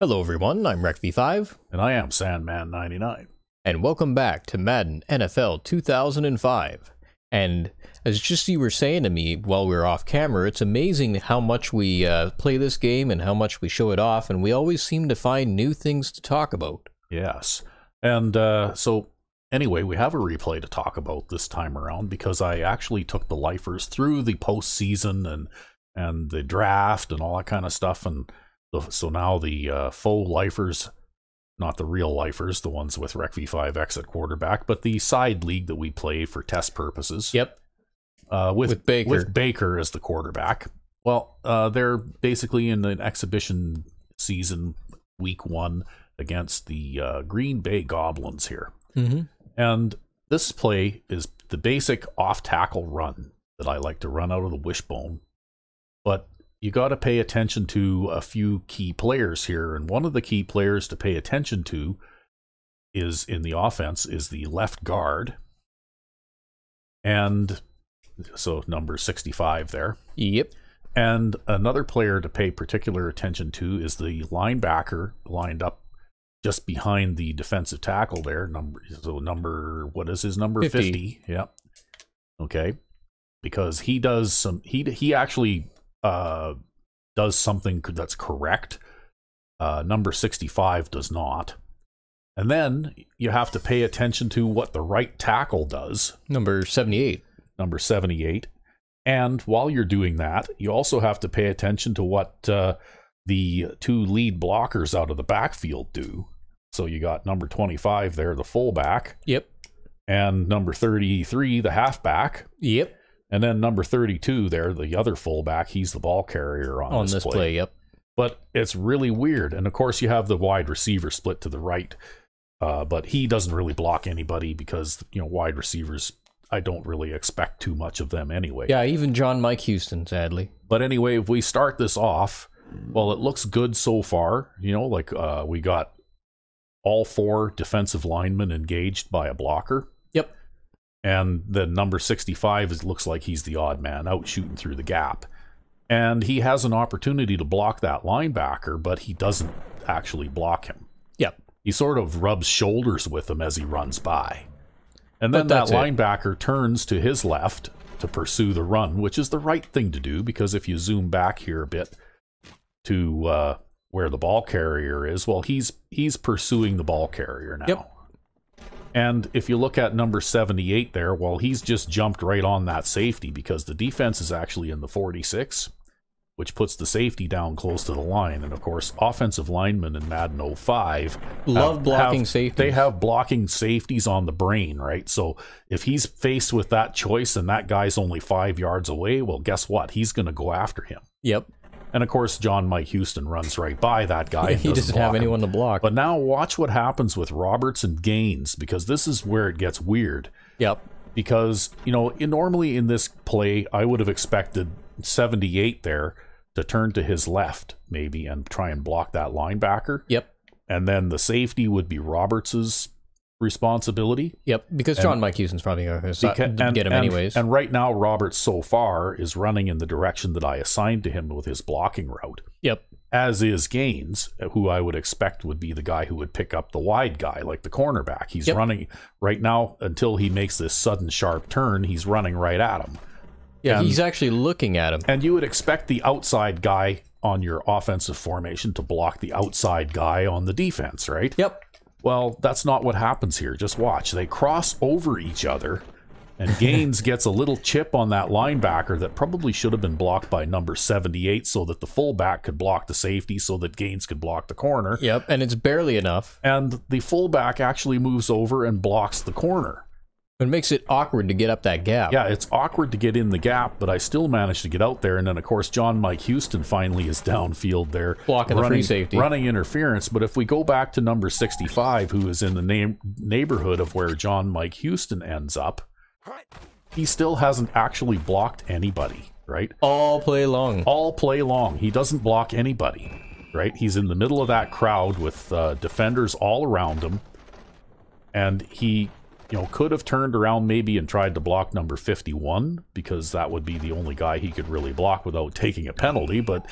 Hello everyone, I'm RecV5, And I am Sandman99. and welcome back to Madden NFL 2005. And as just you were saying to me while we were off camera, it's amazing how much we play this game and how much we show it off, and we always seem to find new things to talk about. Yes. And so anyway, we have a replay to talk about this time around because I actually took the lifers through the postseason and the draft and all that kind of stuff. And so now the faux lifers, not the real lifers, the ones with RecV5X at quarterback, but the side league that we play for test purposes. Yep. With Baker. With Baker as the quarterback. Well, they're basically in an exhibition season, week 1, against the Green Bay Goblins here. Mm-hmm. And this play is the basic off-tackle run that I like to run out of the wishbone. But you got to pay attention to a few key players here. And one of the key players to pay attention to is in the offense is the left guard. And so number 65 there. Yep. And another player to pay particular attention to is the linebacker lined up just behind the defensive tackle there. What is his number? 50. Yep. Okay. Because he does he actually does something that's correct. Number 65 does not. And then you have to pay attention to what the right tackle does. Number 78. Number 78. And while you're doing that, you also have to pay attention to what the two lead blockers out of the backfield do. So you got number 25 there, the fullback. Yep. And number 33, the halfback. Yep. And then number 32 there, the other fullback, he's the ball carrier on this play. Yep. But it's really weird. And of course you have the wide receiver split to the right. But he doesn't really block anybody because, wide receivers, I don't really expect too much of them anyway. Yeah, even John Mike Houston, sadly. But anyway, if we start this off, well, it looks good so far. We got all 4 defensive linemen engaged by a blocker. Yep. And then number 65 looks like he's the odd man out shooting through the gap. And he has an opportunity to block that linebacker, but he doesn't actually block him. Yep. He sort of rubs shoulders with him as he runs by. And then that linebacker turns to his left to pursue the run, which is the right thing to do, because if you zoom back here a bit to where the ball carrier is, well, he's pursuing the ball carrier now. Yep. And if you look at number 78 there, well, he's just jumped right on that safety because the defense is actually in the 46, which puts the safety down close to the line. And of course, offensive linemen in Madden 05 love blocking safeties. They have blocking safeties on the brain, right? So if he's faced with that choice and that guy's only 5 yards away, well, guess what? He's going to go after him. Yep. And of course, John Mike Houston runs right by that guy. Yeah, he doesn't have anyone to block. But now watch what happens with Roberts and Gaines, because this is where it gets weird. Yep. Because, normally in this play, I would have expected 78 there to turn to his left, maybe, and try and block that linebacker. Yep. And then the safety would be Roberts's responsibility. Yep, because John Mike Houston's probably going to get him anyways. And right now, Roberts so far is running in the direction that I assigned to him with his blocking route. Yep. As is Gaines, who I would expect would be the guy who would pick up the wide guy, like the cornerback. He's running right now until he makes this sudden sharp turn. He's running right at him. Yeah, he's actually looking at him. And you would expect the outside guy on your offensive formation to block the outside guy on the defense, right? Yep. Well, that's not what happens here. Just watch. They cross over each other, and Gaines gets a little chip on that linebacker that probably should have been blocked by number 78 so that the fullback could block the safety so that Gaines could block the corner. Yep, and it's barely enough. And the fullback actually moves over and blocks the corner. It makes it awkward to get up that gap. Yeah, it's awkward to get in the gap, but I still managed to get out there. And then, of course, John Mike Houston finally is downfield there. Blocking the free safety. Running interference. But if we go back to number 65, who is in the neighborhood of where John Mike Houston ends up, he still hasn't actually blocked anybody, right? All play long. All play long. He doesn't block anybody, right? He's in the middle of that crowd with defenders all around him. And he could have turned around maybe and tried to block number 51, because that would be the only guy he could really block without taking a penalty. But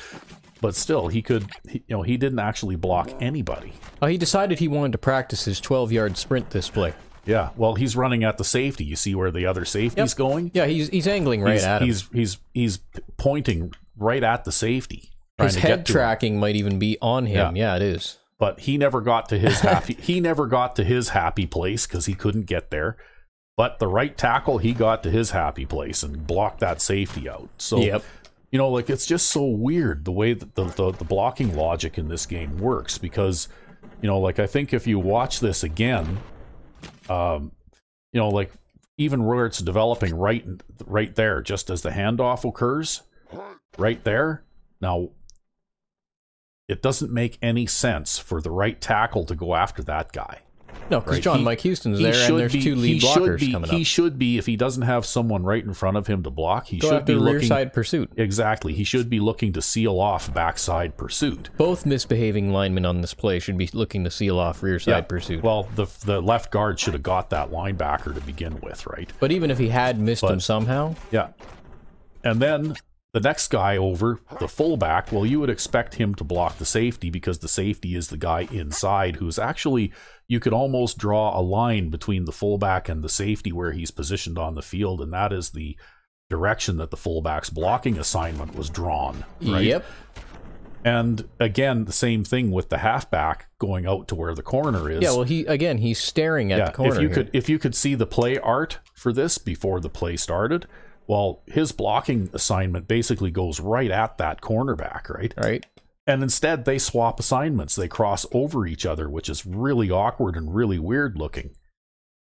but still, he didn't actually block anybody. He decided he wanted to practice his 12-yard sprint this play. Yeah, well, he's running at the safety. You see where the other safety's going? Yeah, he's angling at him. He's pointing right at the safety. His head tracking might even be on him. Yeah, it is. But he never got to his happy place because he couldn't get there. But the right tackle, he got to his happy place and blocked that safety out. So, like, it's just so weird the way that the blocking logic in this game works, because, like, I think if you watch this again, like, even where it's developing right there, just as the handoff occurs, right there. Now, it doesn't make any sense for the right tackle to go after that guy. No, because Mike Houston's there, and there's two lead blockers coming up. He should be, if he doesn't have someone right in front of him to block, he should be looking... rear side pursuit. Exactly. He should be looking to seal off backside pursuit. Both misbehaving linemen on this play should be looking to seal off rear side pursuit. Well, the left guard should have got that linebacker to begin with, right? But even if he had missed him somehow... Yeah. And then... the next guy over, the fullback, well, you would expect him to block the safety because the safety is the guy inside who's actually, you could almost draw a line between the fullback and the safety where he's positioned on the field, and that is the direction that the fullback's blocking assignment was drawn, right? Yep. And again, the same thing with the halfback going out to where the corner is. Yeah, well, he's staring at the corner. If you could see the play art for this before the play started, well, his blocking assignment basically goes right at that cornerback, right? Right. And instead, they swap assignments. They cross over each other, which is really awkward and really weird looking.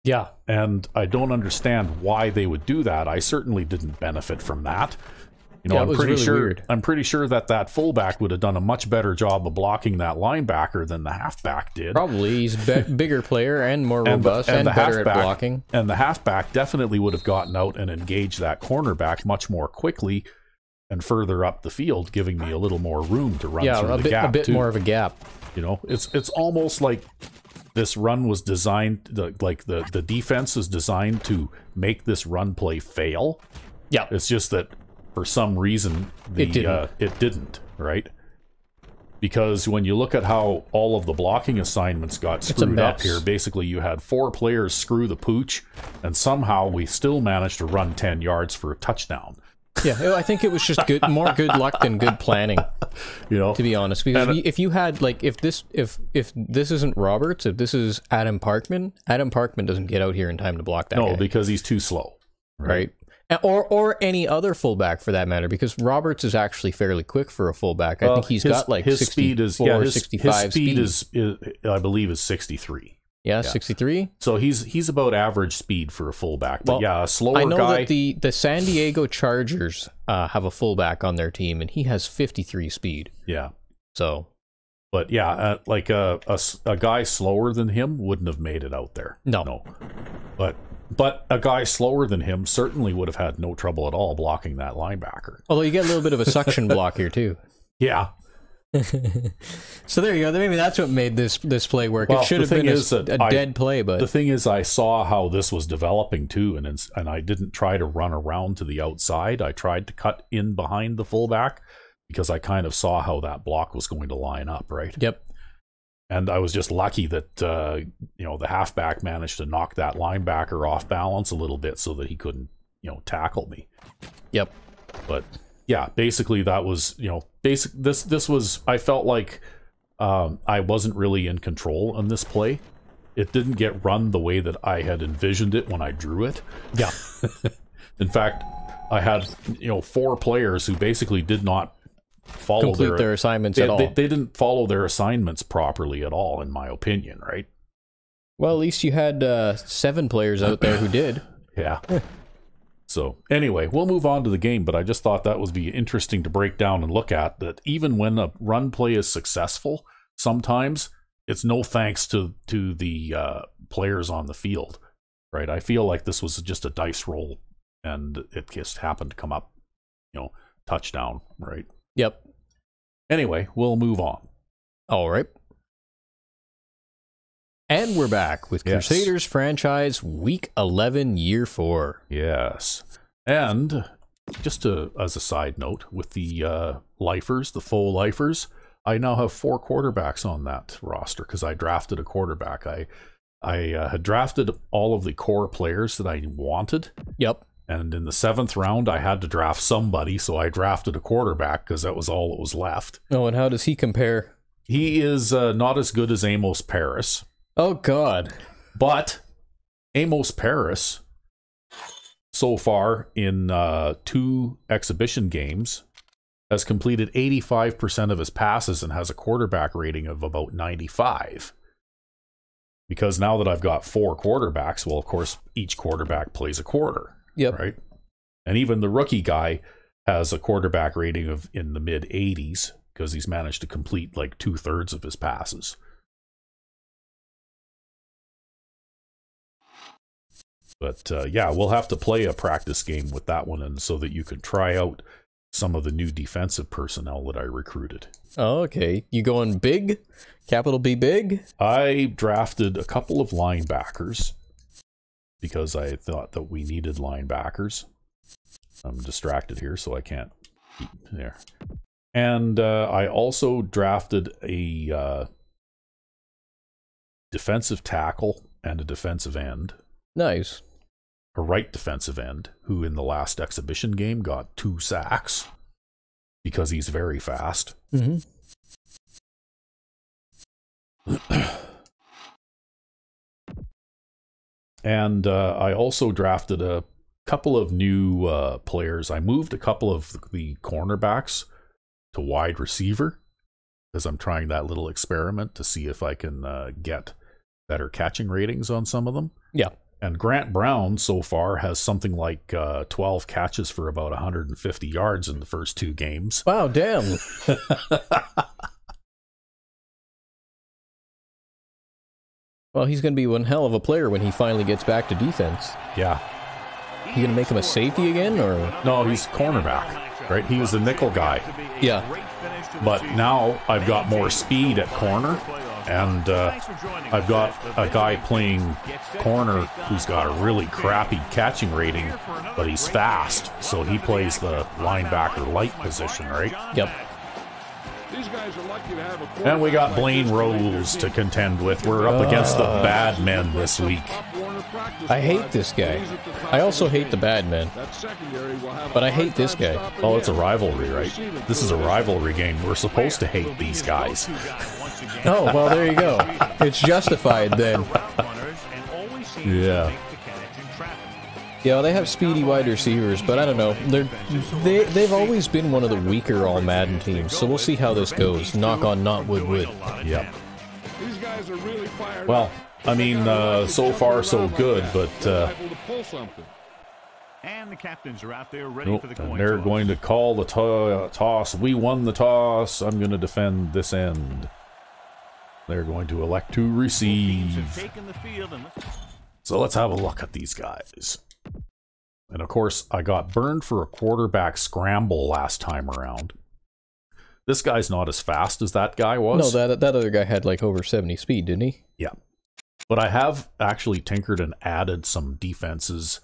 Yeah. And I don't understand why they would do that. I certainly didn't benefit from that. I'm pretty sure that fullback would have done a much better job of blocking that linebacker than the halfback did. Probably. He's bigger player and more robust and better at blocking. And the halfback definitely would have gotten out and engaged that cornerback much more quickly and further up the field, giving me a little more room to run through the gap. A bit more of a gap. It's almost like this run was designed, the defense is designed to make this run play fail. Yeah. It's just that for some reason, it didn't, right? Because when you look at how all of the blocking assignments got screwed up here, basically you had 4 players screw the pooch, and somehow we still managed to run 10 yards for a touchdown. Yeah, I think it was just more good luck than good planning, to be honest. Because if you had, like, if this isn't Roberts, if this is Adam Parkman doesn't get out here in time to block that guy. No, because he's too slow. Right. Or any other fullback for that matter, because Roberts is actually fairly quick for a fullback. I think he's got like his 64, 65 speed. His speed is, I believe, is 63. Yeah, 63. So he's about average speed for a fullback. But a slower guy. I know that the San Diego Chargers have a fullback on their team, and he has 53 speed. Yeah. So. But yeah, like a guy slower than him wouldn't have made it out there. No. But a guy slower than him certainly would have had no trouble at all blocking that linebacker. Although you get a little bit of a suction block here too. Yeah. So there you go. Maybe that's what made this play work. It should have been a dead play, but the thing is, I saw how this was developing too, and I didn't try to run around to the outside. I tried to cut in behind the fullback because I kind of saw how that block was going to line up, right? Yep. And I was just lucky that the halfback managed to knock that linebacker off balance a little bit so that he couldn't tackle me. Yep. But yeah, basically that was this was, I felt like I wasn't really in control on this play. It didn't get run the way that I had envisioned it when I drew it. Yeah. In fact, I had 4 players who basically did not complete their assignments at all. They didn't follow their assignments properly at all, in my opinion, right? Well, at least you had 7 players out there who did. Yeah. So anyway, we'll move on to the game, but I just thought that would be interesting to break down and look at, that even when a run play is successful, sometimes it's no thanks to the players on the field, right? I feel like this was just a dice roll, and it just happened to come up, touchdown, right? Yep. Anyway, we'll move on. All right. And we're back with Crusaders franchise week 11, year 4. Yes. And as a side note, with the lifers, the full lifers, I now have 4 quarterbacks on that roster because I drafted a quarterback. I had drafted all of the core players that I wanted. Yep. And in the 7th round, I had to draft somebody, so I drafted a quarterback because that was all that was left. Oh, and how does he compare? He is not as good as Amos Paris. Oh, God. But Amos Paris, so far in 2 exhibition games, has completed 85% of his passes and has a quarterback rating of about 95. Because now that I've got 4 quarterbacks, well, of course, each quarterback plays a quarter. Yep. Right. And even the rookie guy has a quarterback rating of in the mid 80s because he's managed to complete like 2/3 of his passes. But yeah, we'll have to play a practice game with that one, and so that you can try out some of the new defensive personnel that I recruited. Oh, okay. You going big? Capital B big? I drafted a couple of linebackers because I thought that we needed linebackers. I'm distracted here, so I can't keep there. And I also drafted a defensive tackle and a defensive end. Nice. A right defensive end, who in the last exhibition game got 2 sacks because he's very fast. Mm-hmm. And I also drafted a couple of new players. I moved a couple of the cornerbacks to wide receiver because I'm trying that little experiment to see if I can get better catching ratings on some of them. Yeah. And Grant Brown so far has something like 12 catches for about 150 yards in the first 2 games. Wow, damn. Well, he's going to be one hell of a player when he finally gets back to defense. Yeah. You going to make him a safety again, or? No, he's cornerback, right? He was the nickel guy. Yeah. But now I've got more speed at corner, and I've got a guy playing corner who's got a really crappy catching rating, but he's fast, so he plays the linebacker light position, right? Yep. And we got Blaine Rose to contend with. We're up against the Badmen this week. I hate this guy. I also hate the Badmen. But I hate this guy. Oh, it's a rivalry, right? This is a rivalry game. We're supposed to hate these guys. Oh, well, there you go. It's justified then. Yeah. Yeah, they have speedy wide receivers, but I don't know. They've always been one of the weaker all Madden teams, so we'll see how this goes. Knock on not wood. Yep. Well, I mean, so far so good, but and the captains are out there ready for the coin they're toss. going to call the toss. We won the toss. I'm going to defend this end. They're going to elect to receive. So let's have a look at these guys. And of course, I got burned for a quarterback scramble last time around. This guy's not as fast as that guy was. No, that other guy had like over 70 speed, didn't he? Yeah. But I have actually tinkered and added some defenses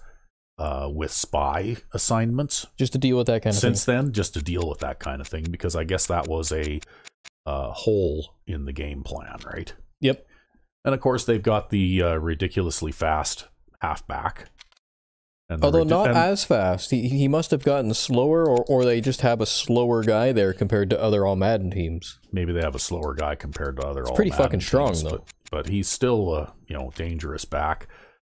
with spy assignments. Just to deal with that kind of thing. Since then, just to deal with that kind of thing, because I guess that was a hole in the game plan, right? Yep. And of course, they've got the ridiculously fast halfback. And although not as fast. He must have gotten slower, or they just have a slower guy there compared to other all Madden teams. Maybe they have a slower guy compared to other all Madden pretty fucking strong, teams, though. But he's still a dangerous back.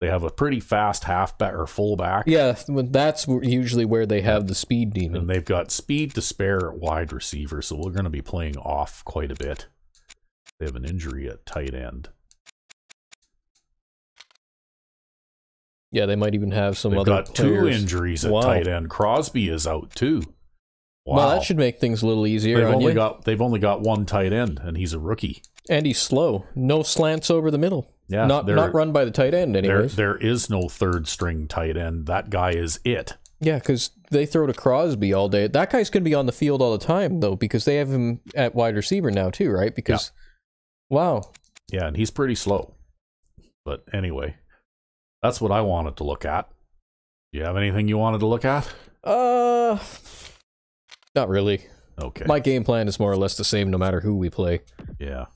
They have a pretty fast halfback or fullback. Yeah, that's usually where they have the speed demon. And they've got speed to spare at wide receiver, so we're going to be playing off quite a bit. They have an injury at tight end. Yeah, they might even have some They've other got players. 2 injuries at tight end. Crosby is out too. Wow. Well, that should make things a little easier They've only got 1 tight end, and he's a rookie. And he's slow. No slants over the middle. Yeah, not run by the tight end anyways. There is no 3rd string tight end. That guy is it. Yeah, because they throw to Crosby all day. That guy's going to be on the field all the time, though, because they have him at wide receiver now, too, right? Because, wow. Yeah, and he's pretty slow. But anyway, that's what I wanted to look at. Do you have anything you wanted to look at? Not really. Okay. My game plan is more or less the same no matter who we play. Yeah.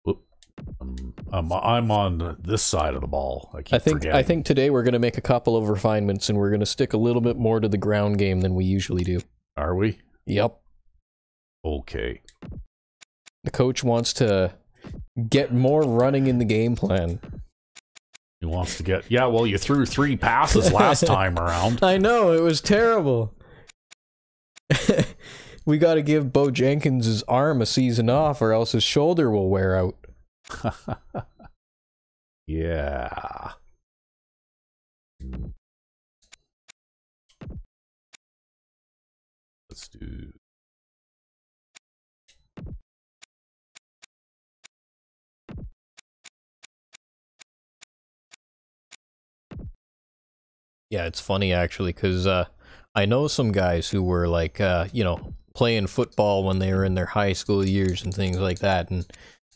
Whoop. I'm on this side of the ball. I think today we're going to make a couple of refinements and we're going to stick a little bit more to the ground game than we usually do. Are we? Yep. Okay. The coach wants to get more running in the game plan. He wants to get... Yeah, well, you threw 3 passes last time around. I know, it was terrible. We got to give Bo Jenkins' arm a season off or else his shoulder will wear out. Yeah. Let's do... Yeah, it's funny actually, because I know some guys who were like, you know, playing football when they were in their high school years and things like that, and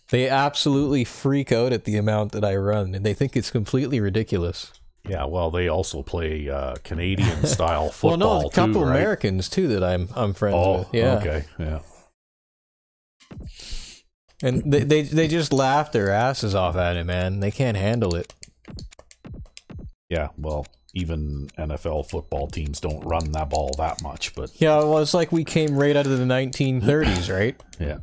they absolutely freak out at the amount that I run, and they think it's completely ridiculous. Yeah, well, they also play Canadian-style football, well, no, a couple too, right? Americans, too, that I'm friends with. Yeah. Okay, yeah. And they just laugh their asses off at it, man. They can't handle it. Yeah, well... Even NFL football teams don't run that ball that much, but... Yeah, well, it's like we came right out of the 1930s, right? Yeah.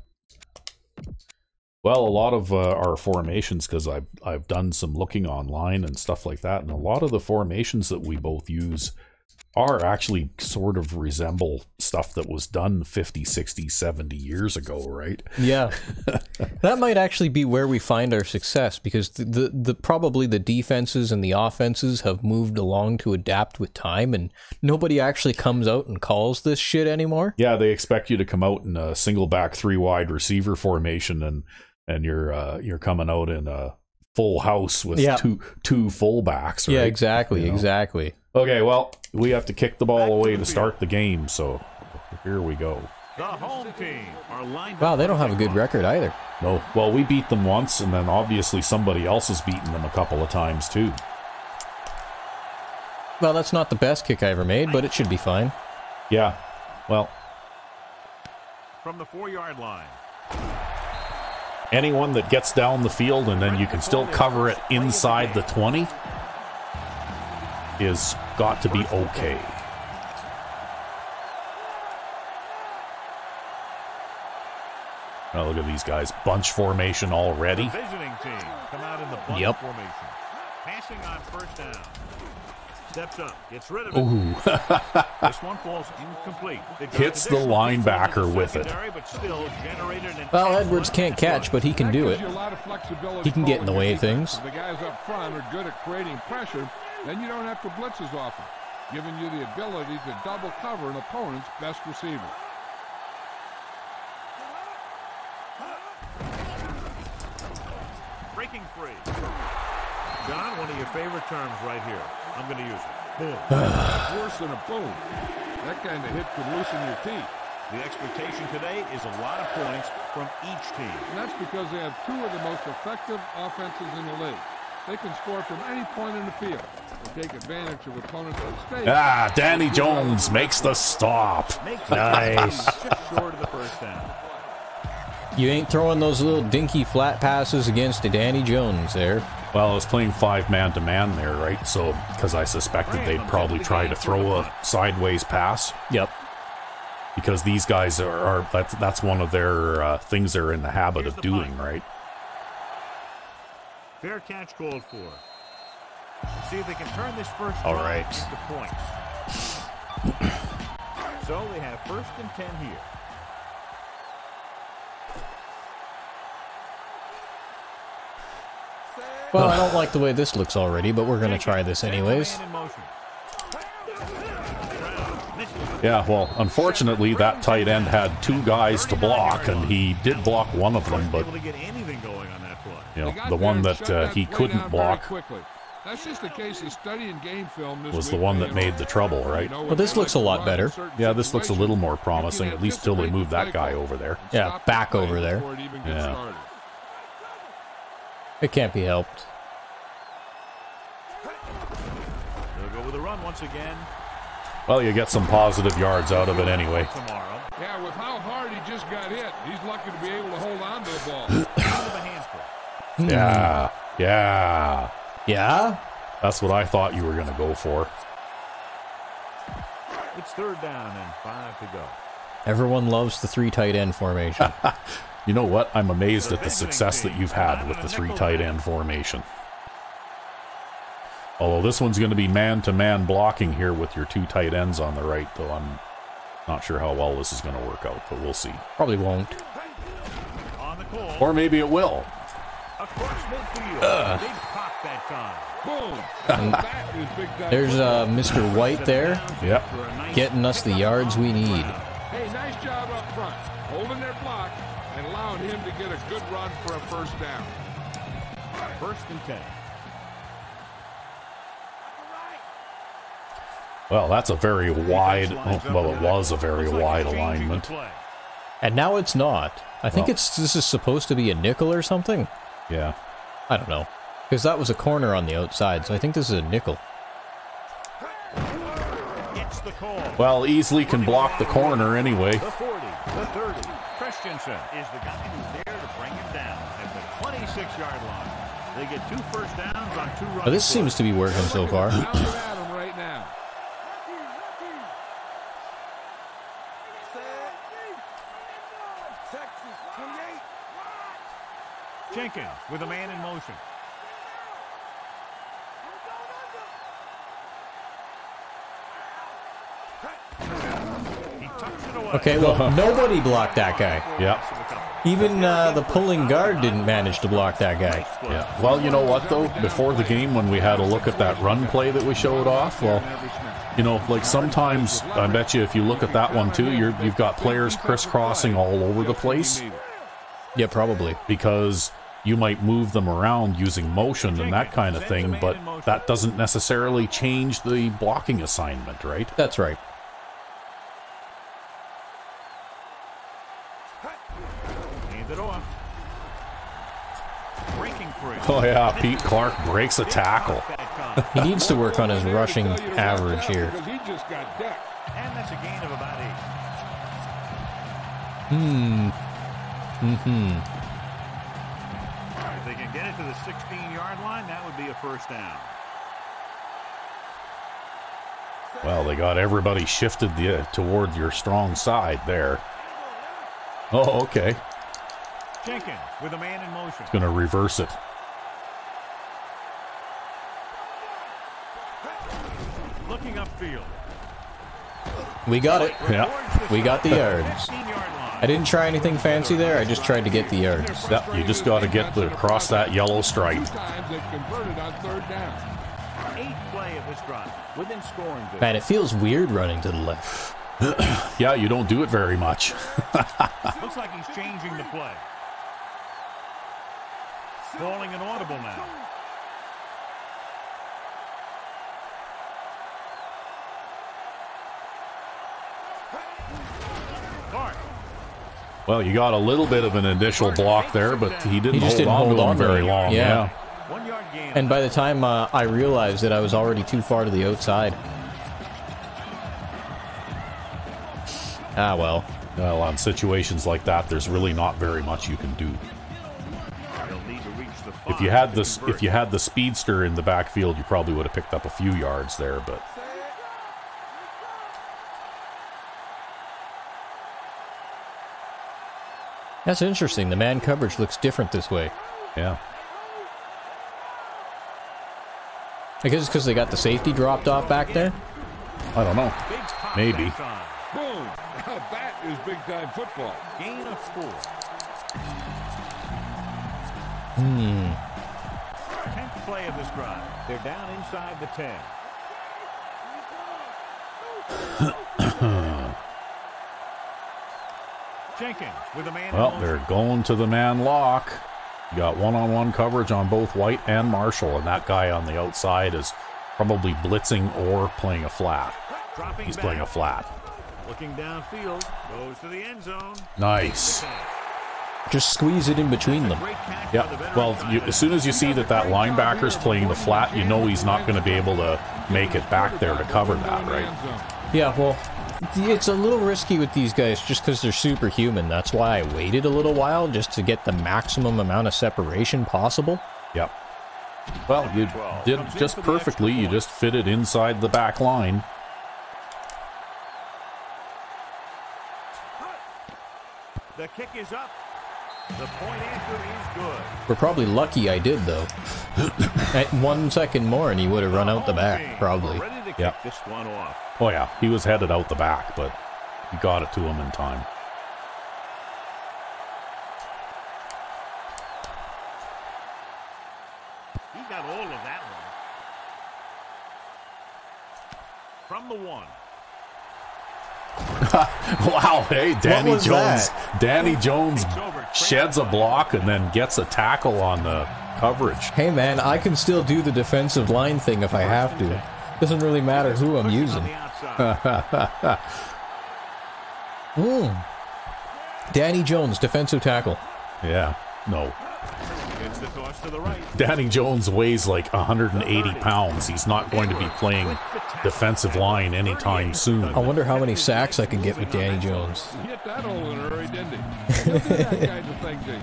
Well, a lot of our formations, because I've done some looking online and stuff like that, and a lot of the formations that we both use are actually sort of resemble stuff that was done 50, 60, 70 years ago, right? Yeah. That might actually be where we find our success, because the probably the defenses and the offenses have moved along to adapt with time, and nobody actually comes out and calls this shit anymore. Yeah, they expect you to come out in a single back 3 wide receiver formation, and you're coming out in a full house with two fullbacks, right? Yeah, exactly, you know? Exactly. Okay, well, we have to kick the ball away to start the game, so here we go. The home team are lined Wow, they don't have a good record either. No, well, we beat them once, and then obviously somebody else has beaten them a couple of times, too. Well, that's not the best kick I ever made, but it should be fine. Yeah, well... From the 4-yard line. Anyone that gets down the field and then you can still cover it inside the 20 is got to be okay. Oh, look at these guys. Bunch formation already. The visiting team come out in the bunch formation. Passing on first down. Steps up, gets rid of it. Ooh. This one falls incomplete. Hits the linebacker with it. Well, Edwards can't catch, but he can do it. He can get in the way of things. The guys up front are good at creating pressure, then you don't have to blitz as often, giving you the ability to double cover an opponent's best receiver. Breaking free. John, one of your favorite terms right here. I'm going to use it. Boom. Worse than a boom. That kind of hit could loosen your teeth. The expectation today is a lot of points from each team. And that's because they have 2 of the most effective offenses in the league. They can score from any point in the field. They take advantage of opponents' mistakes. Ah, Danny Jones makes the stop. Nice. Just short of the first down. You ain't throwing those little dinky flat passes against a Danny Jones there. Well, I was playing 5-man-to-man there, right? So, because I suspected they'd probably try to throw a sideways pass. Yep. Because these guys that's one of their things they're in the habit of doing, right? Fair catch called for. See if they can turn this first drive into points. So they have 1st and 10 here. Well, I don't like the way this looks already, but we're going to try this anyways. Yeah, well, unfortunately, that tight end had 2 guys to block, and he did block one of them, but you know, the one that he couldn't block That's just a case of studying game film was the one that made the trouble, right? Well, this looks a lot better. Yeah, this looks a little more promising, at least till they move that guy over there. Yeah, back over there. Yeah. It can't be helped. with a run once again. Well, you get some positive yards out of it anyway. Tomorrow. Yeah, with how hard he just got hit, he's lucky to be able to hold on to the ball. Yeah, yeah. Yeah? That's what I thought you were going to go for. It's 3rd down and 5 to go. Everyone loves the 3 tight end formation. You know what? I'm amazed at the success that you've had with the 3 tight end formation. Although this one's going to be man-to-man blocking here with your 2 tight ends on the right, though I'm not sure how well this is going to work out, but we'll see. Probably won't. On the call. Or maybe it will. Across midfield. Big pop that time. Boom. That is big time. There's Mr. White there, Yep. getting us the yards we need. Hey, nice job up front, holding their block and allowing him to get a good run for a 1st down. 1st and 10. Well, that's a very wide, well, it was a very wide alignment. And now it's not. I think this is supposed to be a nickel or something. Yeah. I don't know. Because that was a corner on the outside, so I think this is a nickel. Gets the call. Well, easily can block the corner anyway. The 40, the 30. Christensen is the guy who's there to bring him down at the 26-yard line. They get 2 first downs on 2 runs. Well, this seems to be working so far. Pound it at him right now. Jenkins with a man in motion. He tucks it away. Okay, well, nobody blocked that guy. Yeah. Even the pulling guard didn't manage to block that guy. Yeah. Well, you know what, though? Before the game, when we had a look at that run play that we showed off, well, you know, like sometimes, I bet you if you look at that one, too, you've got players crisscrossing all over the place. Yeah, probably. Because you might move them around using motion and that kind of thing, but that doesn't necessarily change the blocking assignment, right? That's right. Hand it off. Breaking free. Oh, yeah, Pete Clark breaks a tackle. He needs to work on his rushing average here. Because he just got decked. And that's a gain of about 8. If they can get it to the 16-yard line, that would be a 1st down. Well, they got everybody shifted toward your strong side there. Oh, okay. Jenkins with a man in motion. Going to reverse it. Looking upfield. We got it. Yeah. We got the yards. I didn't try anything fancy there. I just tried to get the yards. Yep, you just got to get across that yellow stripe. 2 times they've converted on 3rd down. 8th play of this drive within scoring distance. Man, it feels weird running to the left. Yeah, you don't do it very much. Looks like he's changing the play. Calling an audible now. Clark. Well, you got a little bit of an initial block there, but he didn't hold on very long. Yeah. 1 yard gain. And by the time I realized that I was already too far to the outside. Ah, well. Well, on situations like that, there's really not very much you can do. They'll need to reach the 5. If you had the speedster in the backfield, you probably would have picked up a few yards there, but That's interesting. The man coverage looks different this way. yeah. I guess it's because they got the safety dropped off back there. I don't know. Big pop Maybe. that time. Boom. That is big-time football. Gain of 4. 10th play of this drive. They're down inside the 10. Jenkins with a man. Well, they're going to the man lock. You got one-on-one coverage on both White and Marshall, and that guy on the outside is probably blitzing or playing a flat. He's playing a flat. Looking downfield, goes to the end zone. Nice. Just squeeze it in between them. Yeah, well, as soon as you see that linebacker's playing the flat, you know he's not going to be able to make it back there to cover that, right? Yeah, well, it's a little risky with these guys just because they're superhuman. That's why I waited a little while, just to get the maximum amount of separation possible. Yep. Well, you did just perfectly. You just fit it inside the back line. The kick is up. The point answer is good. We're probably lucky I did, though. At 1 second more and he would have run out the back, probably. Yeah. This one off. Oh yeah, he was headed out the back, but he got it to him in time. He got all of that one. From the 1. Wow, hey, Danny was Jones. that? Danny Jones sheds a block and then gets a tackle on the coverage. Hey man, I can still do the defensive line thing if I have to. Doesn't really matter who I'm using. Danny Jones, defensive tackle. Yeah, no. It's the toss to the right. Danny Jones weighs like 180 pounds. He's not going to be playing defensive line anytime soon. I wonder how many sacks I can get with Danny Jones. He hit that hole in a hurry, didn't he? Look at that guy's a thing, Jake.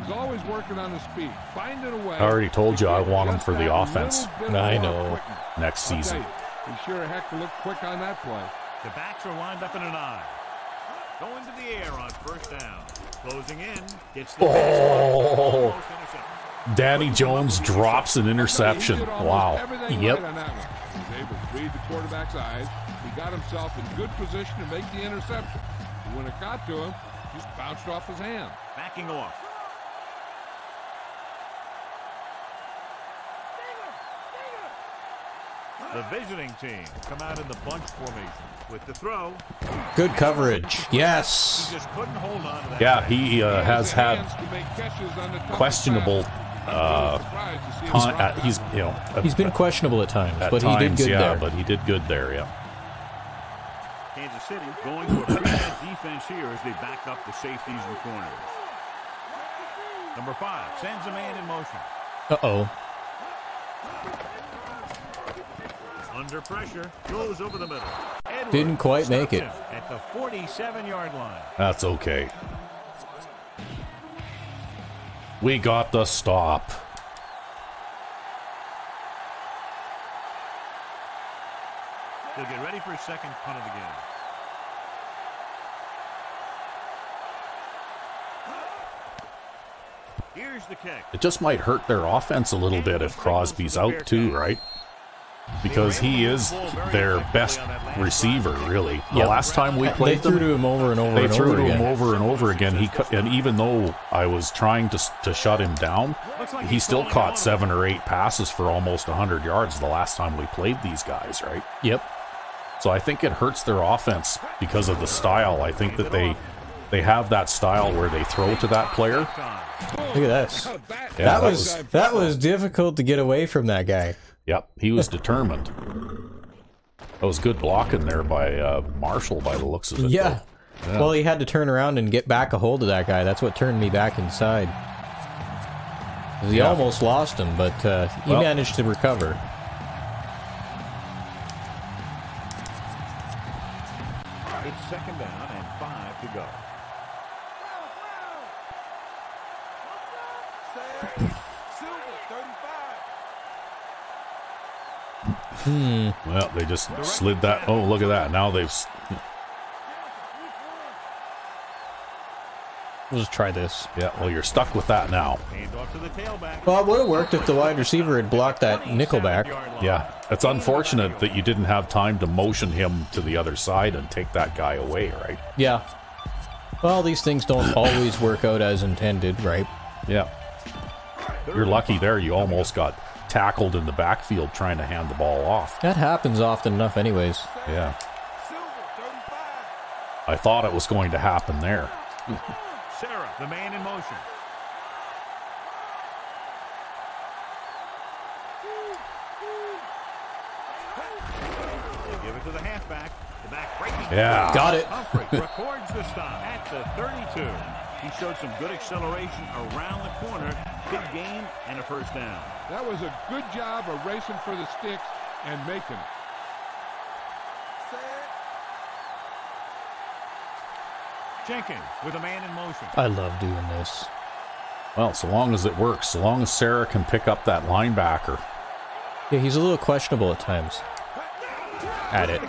He's always working on his speed, finding a way. I already told you I want him for the offense I know. next season. He sure heck looked quick on that play. The backs are lined up in an eye. Going to the air on first down. Closing in. Gets the Oh! Danny Jones drops an interception. Wow. Yep. He was able to read the quarterback's eyes. He got himself in good position to make the interception. And when it got to him, just bounced off his hand. Backing off. The visiting team come out in the bunch formation with the throw. Good coverage. Yes. He just couldn't hold on to that. Yeah, he has had questionable. He's been questionable at times, at but times, he did good there. But he did good there. Yeah. Kansas City going to a three-man defense here as they back up the safeties and corners. Number 5 sends a man in motion. Uh-oh. Under pressure, goes over the middle. Edwards Didn't quite make it. at the 47-yard line. That's okay. We got the stop. They'll get ready for a second punt of the game. Here's the kick. It just might hurt their offense a little bit if Crosby's out too, right? Because he is their best receiver, really. The last time we played They threw to him over and over they and threw over to him again. over and over again. And even though I was trying to shut him down, he still caught 7 or 8 passes for almost 100 yards the last time we played these guys, right? Yep. So I think it hurts their offense because of the style. I think that they have that style where they throw to that player. Look at this. Yeah, that was difficult to get away from that guy. Yep, he was determined. That was good blocking there by Marshall by the looks of it. Yeah. Yeah. Well, he had to turn around and get back a hold of that guy. That's what turned me back inside. He almost lost him, but he managed to recover. It's second down and 5 to go. Well, they just slid that. Oh, look at that. Now they've... We'll just try this. Yeah, well, you're stuck with that now. Hand off to the tailback. Well, it would have worked if the wide receiver had blocked that nickelback. Yeah, it's unfortunate that you didn't have time to motion him to the other side and take that guy away, right? Yeah. Well, these things don't always work out as intended, right? Yeah. You're lucky there. You almost got tackled in the backfield trying to hand the ball off. That happens often enough anyways. Yeah. I thought it was going to happen there. Sarah, the man in motion. They give it to the halfback. The back breaking. Yeah. Got it. Humphrey records the stop at the 32. He showed some good acceleration around the corner. Big gain and a first down. That was a good job of racing for the sticks and making it. Jenkins with a man in motion. I love doing this. Well, so long as it works, so long as Sarah can pick up that linebacker. Yeah, he's a little questionable at times. At it.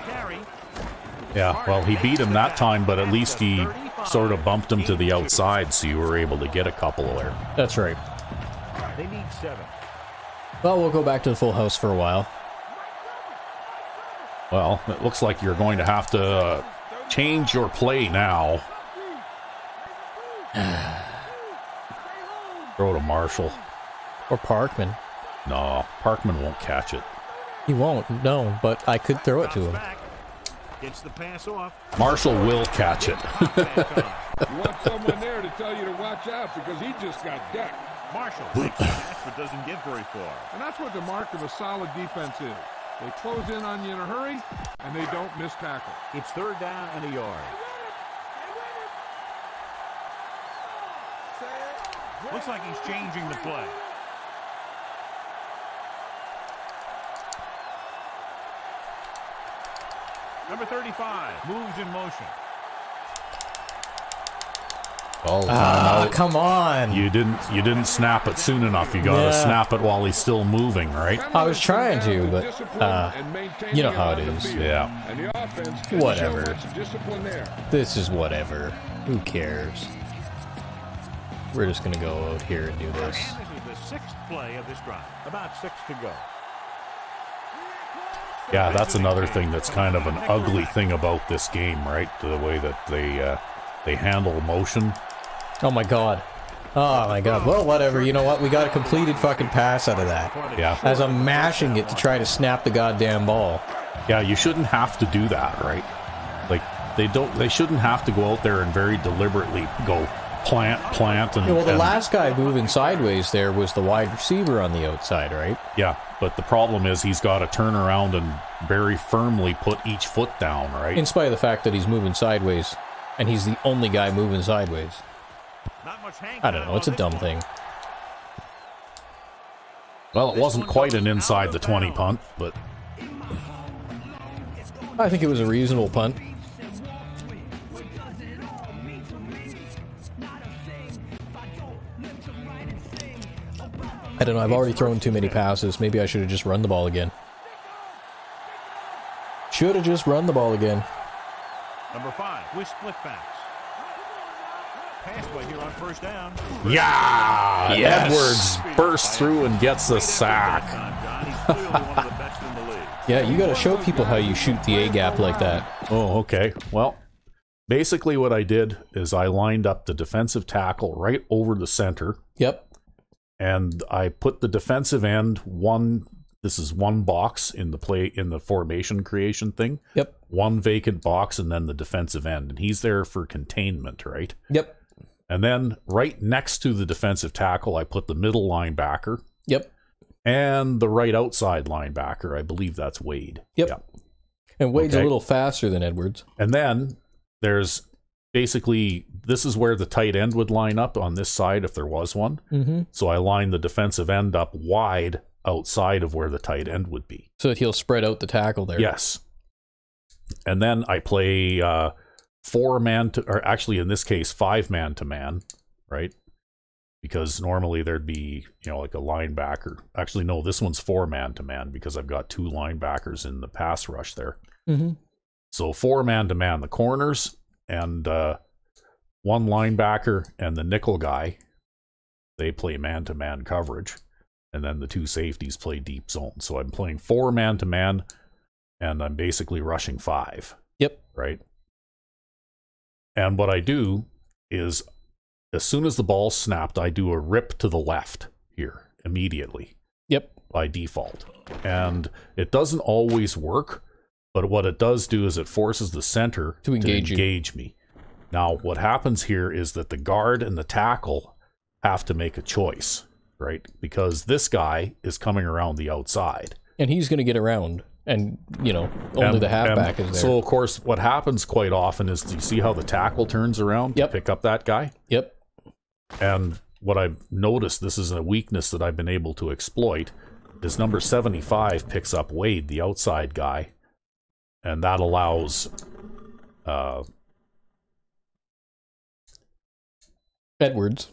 Yeah, well, he beat him that time, but at least he sort of bumped him to the outside, so you were able to get a couple there. That's right. They need 7. Well, we'll go back to the full house for a while. Well, it looks like you're going to have to change your play now. Throw to Marshall. Or Parkman. No, Parkman won't catch it. He won't, no, but I could throw it to him. Gets the pass off. Marshall will catch it. You want someone there to tell you to watch out because he just got decked. Marshall takes the pass but doesn't get very far. And that's what the mark of a solid defense is. They close in on you in a hurry, and they don't miss tackle. It's 3rd down and a yard. Looks like he's changing the play. Number 35 moves in motion. Oh, Come on. you didn't snap it soon enough. You got to snap it while he's still moving, right? I was trying to, but you know how it is. Yeah. And the offense Whatever. discipline there. This is whatever. Who cares? We're just going to go out here and do this. This is the 6th play of this drive. About 6 to go. Yeah, that's another thing that's kind of an ugly thing about this game, right? The way that they handle motion. Oh my god. Oh my god. Well, whatever. You know what? We got a completed fucking pass out of that. Yeah. As I'm mashing it to try to snap the goddamn ball. Yeah, you shouldn't have to do that, right? Like they shouldn't have to go out there and very deliberately go plant and Yeah, well, the last guy moving sideways there was the wide receiver on the outside, right? Yeah, but the problem is he's got to turn around and very firmly put each foot down, right? In spite of the fact that he's moving sideways, and he's the only guy moving sideways. Not much hang I don't know, it's a dumb thing. Well, it wasn't quite an inside the 20 punt, but I think it was a reasonable punt. I don't know, I've already thrown too many passes. Maybe I should have just run the ball again. Should have just run the ball again. Number 5 with split backs. Pass play here on 1st down. yeah, Yes. Edwards bursts through and gets the sack. He's clearly one of the best in the league. Yeah, you gotta show people how you shoot the A-gap like that. Oh, okay. Well, basically what I did is I lined up the defensive tackle right over the center. Yep. And I put the defensive end this is one box in the formation creation thing. Yep. One vacant box and then the defensive end. And he's there for containment, right? Yep. And then right next to the defensive tackle, I put the middle linebacker. Yep. And the right outside linebacker. I believe that's Wade. Yep. Yeah. And Wade's Okay. a little faster than Edwards. And then there's basically, this is where the tight end would line up on this side if there was one. Mm-hmm. So I lined the defensive end up wide outside of where the tight end would be. So that he'll spread out the tackle there. Yes. And then I play 4-man to, or actually in this case, 5-man to man, right? Because normally there'd be, like a linebacker. Actually, no, this one's 4-man to man because I've got 2 linebackers in the pass rush there. Mm-hmm. So 4-man to man, the corners and 1 linebacker and the nickel guy, they play man-to-man coverage. And then the 2 safeties play deep zone. So I'm playing 4 man-to-man, and I'm basically rushing 5. Yep. Right? And what I do is, as soon as the ball's snapped, I do a rip to the left here, immediately. Yep. By default. And it doesn't always work, but what it does do is it forces the center to engage me. Now, what happens here is that the guard and the tackle have to make a choice. Right? Because this guy is coming around the outside. And he's going to get around. And, only the halfback is there. So, of course, what happens quite often is, do you see how the tackle turns around to pick up that guy? Yep. And what I've noticed, this is a weakness that I've been able to exploit, is number 75 picks up Wade, the outside guy, and that allows Edwards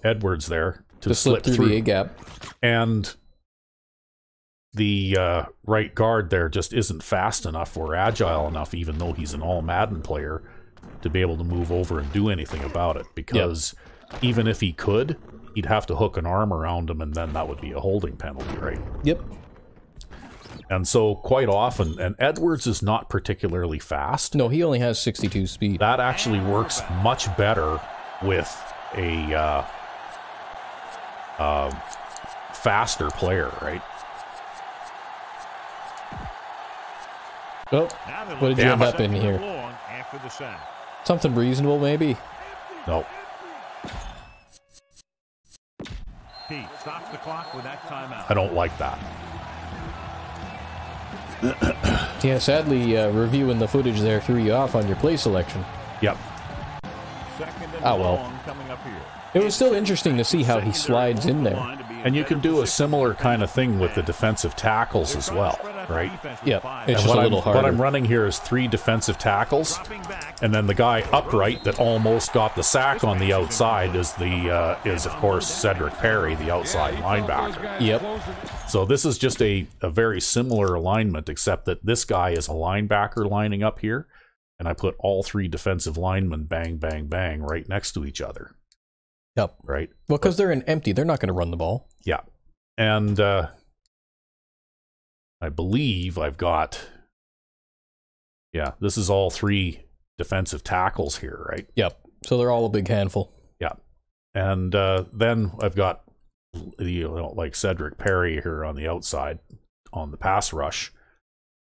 there to slip through the A gap. And the right guard there just isn't fast enough or agile enough, even though he's an all Madden player, to be able to move over and do anything about it. Because even if he could, he'd have to hook an arm around him, and then that would be a holding penalty, right? Yep. And so quite often, and Edwards is not particularly fast. No, he only has 62 speed. That actually works much better with a faster player, right? Oh, what did you end up in here? Something reasonable, maybe? No. Pete stops the clock with that timeout. I don't like that. Yeah, sadly, reviewing the footage there threw you off on your play selection. Yep. Second and well. coming up here. It was still interesting to see how he slides in there. And you can do a similar kind of thing with the defensive tackles as well, right? Yep, it's just a little harder. What I'm running here is 3 defensive tackles, and then the guy upright that almost got the sack on the outside is of course Cedric Perry, the outside linebacker. Yep. So this is just a very similar alignment, except that this guy is a linebacker lining up here, and I put all 3 defensive linemen bang, bang, bang right next to each other. Yep. Right. Well, because they're in empty, they're not going to run the ball. Yeah. And I believe I've got, this is all 3 defensive tackles here, right? Yep. So they're all a big handful. Yeah. And then I've got, like Cedric Perry here on the outside on the pass rush,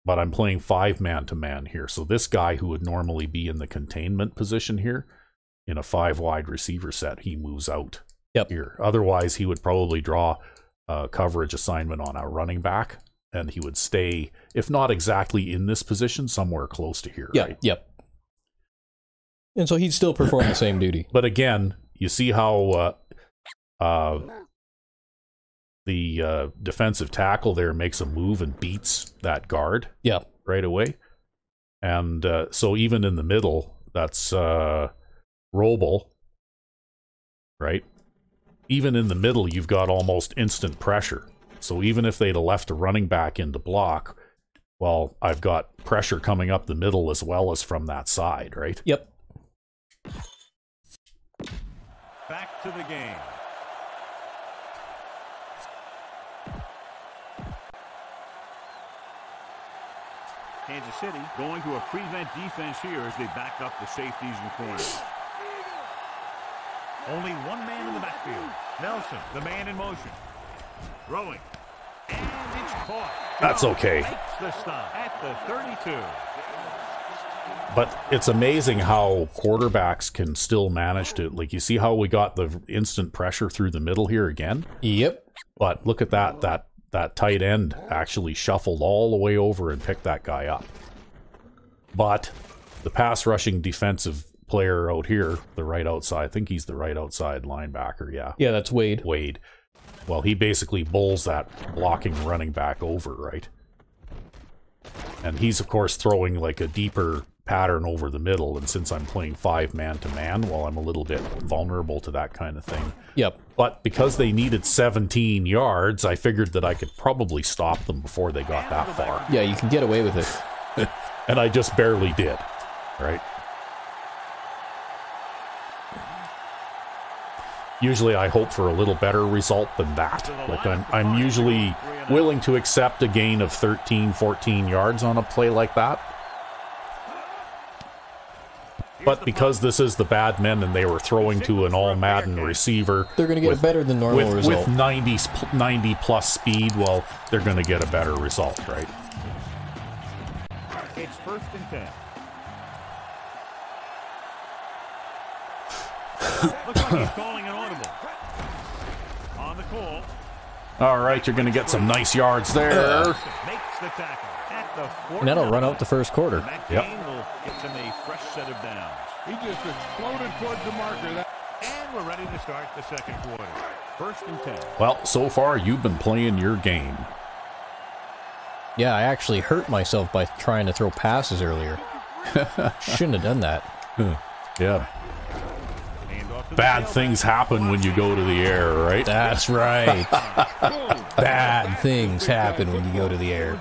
but I'm playing 5 man-to-man here. So this guy who would normally be in the containment position here, in a 5 wide receiver set, he moves out here. Otherwise, he would probably draw a coverage assignment on a running back, and he would stay, if not exactly in this position, somewhere close to here. Right? Yep. And so he'd still perform the same duty. But again, you see how the defensive tackle there makes a move and beats that guard right away. And so even in the middle, that's Roble, right? Even in the middle, you've got almost instant pressure. So even if they'd have left a running back in to block, well, I've got pressure coming up the middle as well as from that side, right? Yep. Back to the game. Kansas City going to a prevent defense here as they back up the safeties and corners. Only 1 man in the backfield. Nelson, the man in motion. Throwing. And it's caught. That's okay. Makes the stop at the 32. But it's amazing how quarterbacks can still manage to, like, you see how we got the instant pressure through the middle here again? Yep. But look at that tight end actually shuffled all the way over and picked that guy up. But the pass rushing defensive player out here, the right outside, I think he's the right outside linebacker, Yeah, that's Wade. Well, he basically bowls that blocking running back over, right? And he's, of course, throwing like a deeper pattern over the middle, and since I'm playing 5 man-to-man, well, I'm a little bit vulnerable to that kind of thing. Yep. But because they needed 17 yards, I figured that I could probably stop them before they got that far. Yeah, you can get away with it. And I just barely did, right? Usually I hope for a little better result than that. Like I'm usually willing to accept a gain of 13, 14 yards on a play like that. But because this is the Badmen and they were throwing to an all Madden receiver, they're going to get a better than normal result. With 90 plus speed, well, they're going to get a better result, right? It's 1st and 10. Looks like he's calling an audible. On the call. All right, you're going to get some nice yards there. Makes the tackle at the 40. And that'll run out the first quarter. Yep. Will get them a fresh set of downs. He just exploded towards the marker. And And we're ready to start the second quarter. 1st and 10. Well, so far you've been playing your game. Yeah, I actually hurt myself by trying to throw passes earlier. Shouldn't have done that. Yeah. Bad things happen when you go to the air, right? That's right. Bad things happen when you go to the air.